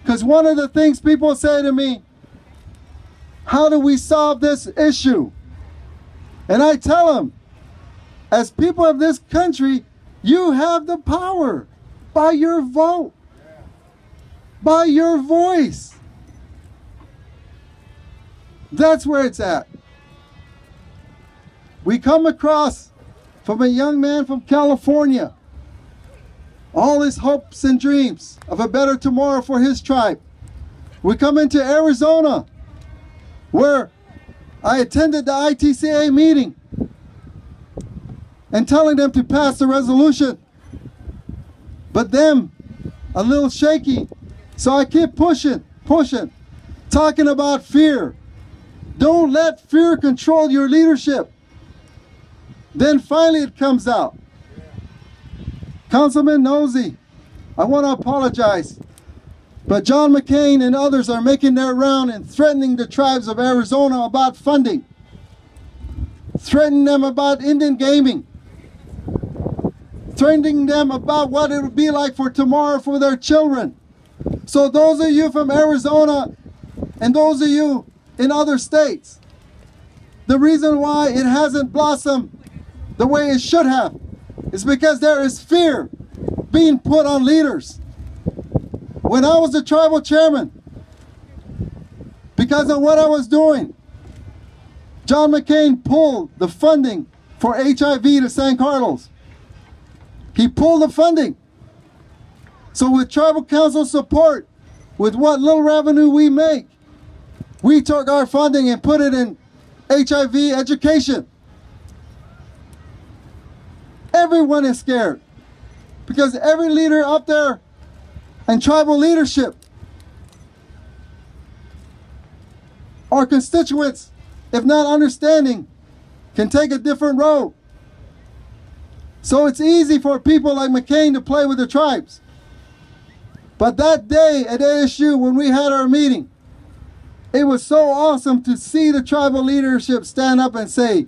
[SPEAKER 2] Because one of the things people say to me, how do we solve this issue? And I tell them, as people of this country, you have the power by your vote, by your voice. That's where it's at. We come across from a young man from California, all his hopes and dreams of a better tomorrow for his tribe. We come into Arizona, where I attended the ITCA meeting and telling them to pass the resolution, but them a little shaky. So I keep pushing, talking about fear. Don't let fear control your leadership. Then finally it comes out. Councilman Nosey, I want to apologize, but John McCain and others are making their round and threatening the tribes of Arizona about funding, threatening them about Indian gaming, threatening them about what it would be like for tomorrow for their children. So those of you from Arizona and those of you in other states, the reason why it hasn't blossomed the way it should have is because there is fear being put on leaders. When I was the tribal chairman, because of what I was doing, John McCain pulled the funding for HIV to San Carlos. He pulled the funding. So with tribal council support, with what little revenue we make, we took our funding and put it in HIV education. Everyone is scared because every leader up there and tribal leadership, our constituents, if not understanding, can take a different road. So it's easy for people like McCain to play with the tribes. But that day at ASU when we had our meeting, it was so awesome to see the tribal leadership stand up and say,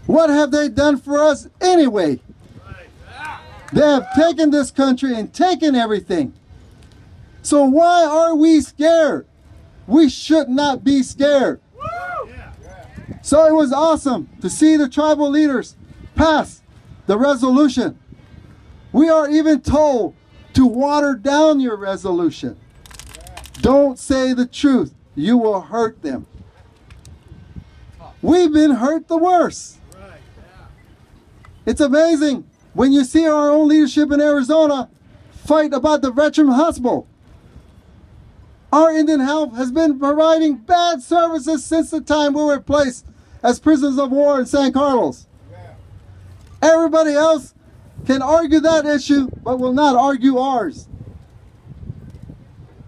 [SPEAKER 2] what have they done for us anyway? They have taken this country and taken everything. So why are we scared? We should not be scared. So it was awesome to see the tribal leaders pass the resolution. We are even told to water down your resolution. Don't say the truth. You will hurt them. We've been hurt the worst. It's amazing when you see our own leadership in Arizona fight about the veteran hospital. Our Indian Health has been providing bad services since the time we were placed as prisoners of war in San Carlos. Everybody else can argue that issue, but will not argue ours.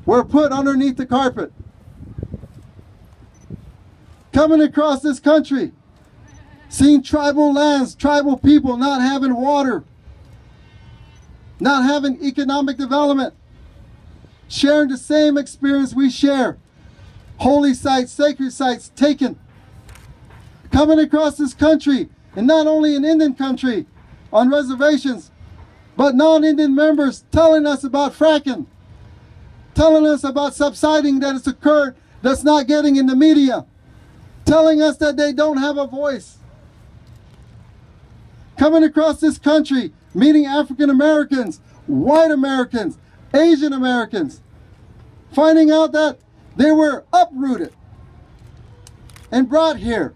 [SPEAKER 2] We're put underneath the carpet. Coming across this country, seeing tribal lands, tribal people not having water, not having economic development, sharing the same experience we share. Holy sites, sacred sites taken. Coming across this country, and not only in Indian country, on reservations, but non-Indian members telling us about fracking, telling us about subsiding that has occurred that's not getting in the media, telling us that they don't have a voice. Coming across this country, meeting African Americans, white Americans, Asian Americans, finding out that They were uprooted and brought here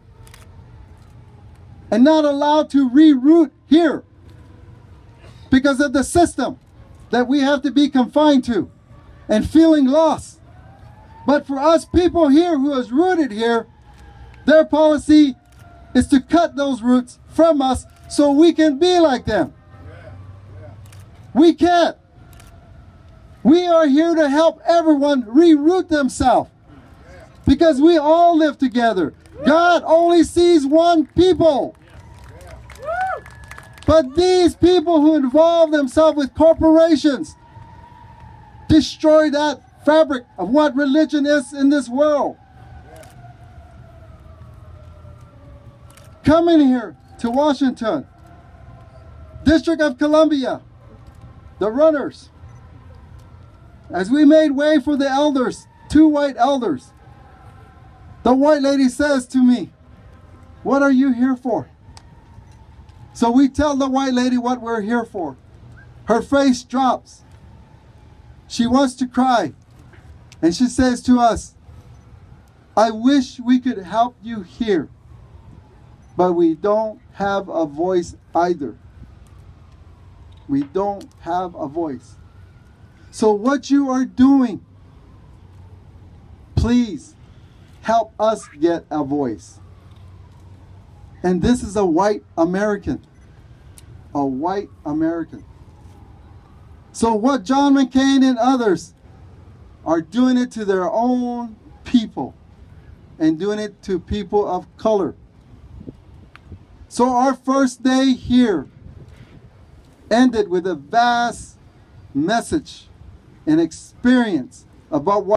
[SPEAKER 2] and not allowed to reroot here because of the system that we have to be confined to and feeling lost. But for us people here who is rooted here, their policy is to cut those roots from us so we can be like them. We can't. We are here to help everyone reroot themselves because we all live together. God only sees one people. But these people who involve themselves with corporations destroy that fabric of what religion is in this world. Coming here to Washington, District of Columbia, the runners, as we made way for the elders, 2 white elders, the white lady says to me, "What are you here for?" So we tell the white lady what we're here for. Her face drops. She wants to cry. And she says to us, "I wish we could help you here, but we don't have a voice either." We don't have a voice. So what you are doing, please help us get a voice. And this is a white American. A white American. So what John McCain and others are doing it to their own people and doing it to people of color. So our first day here ended with a vast message and experience about what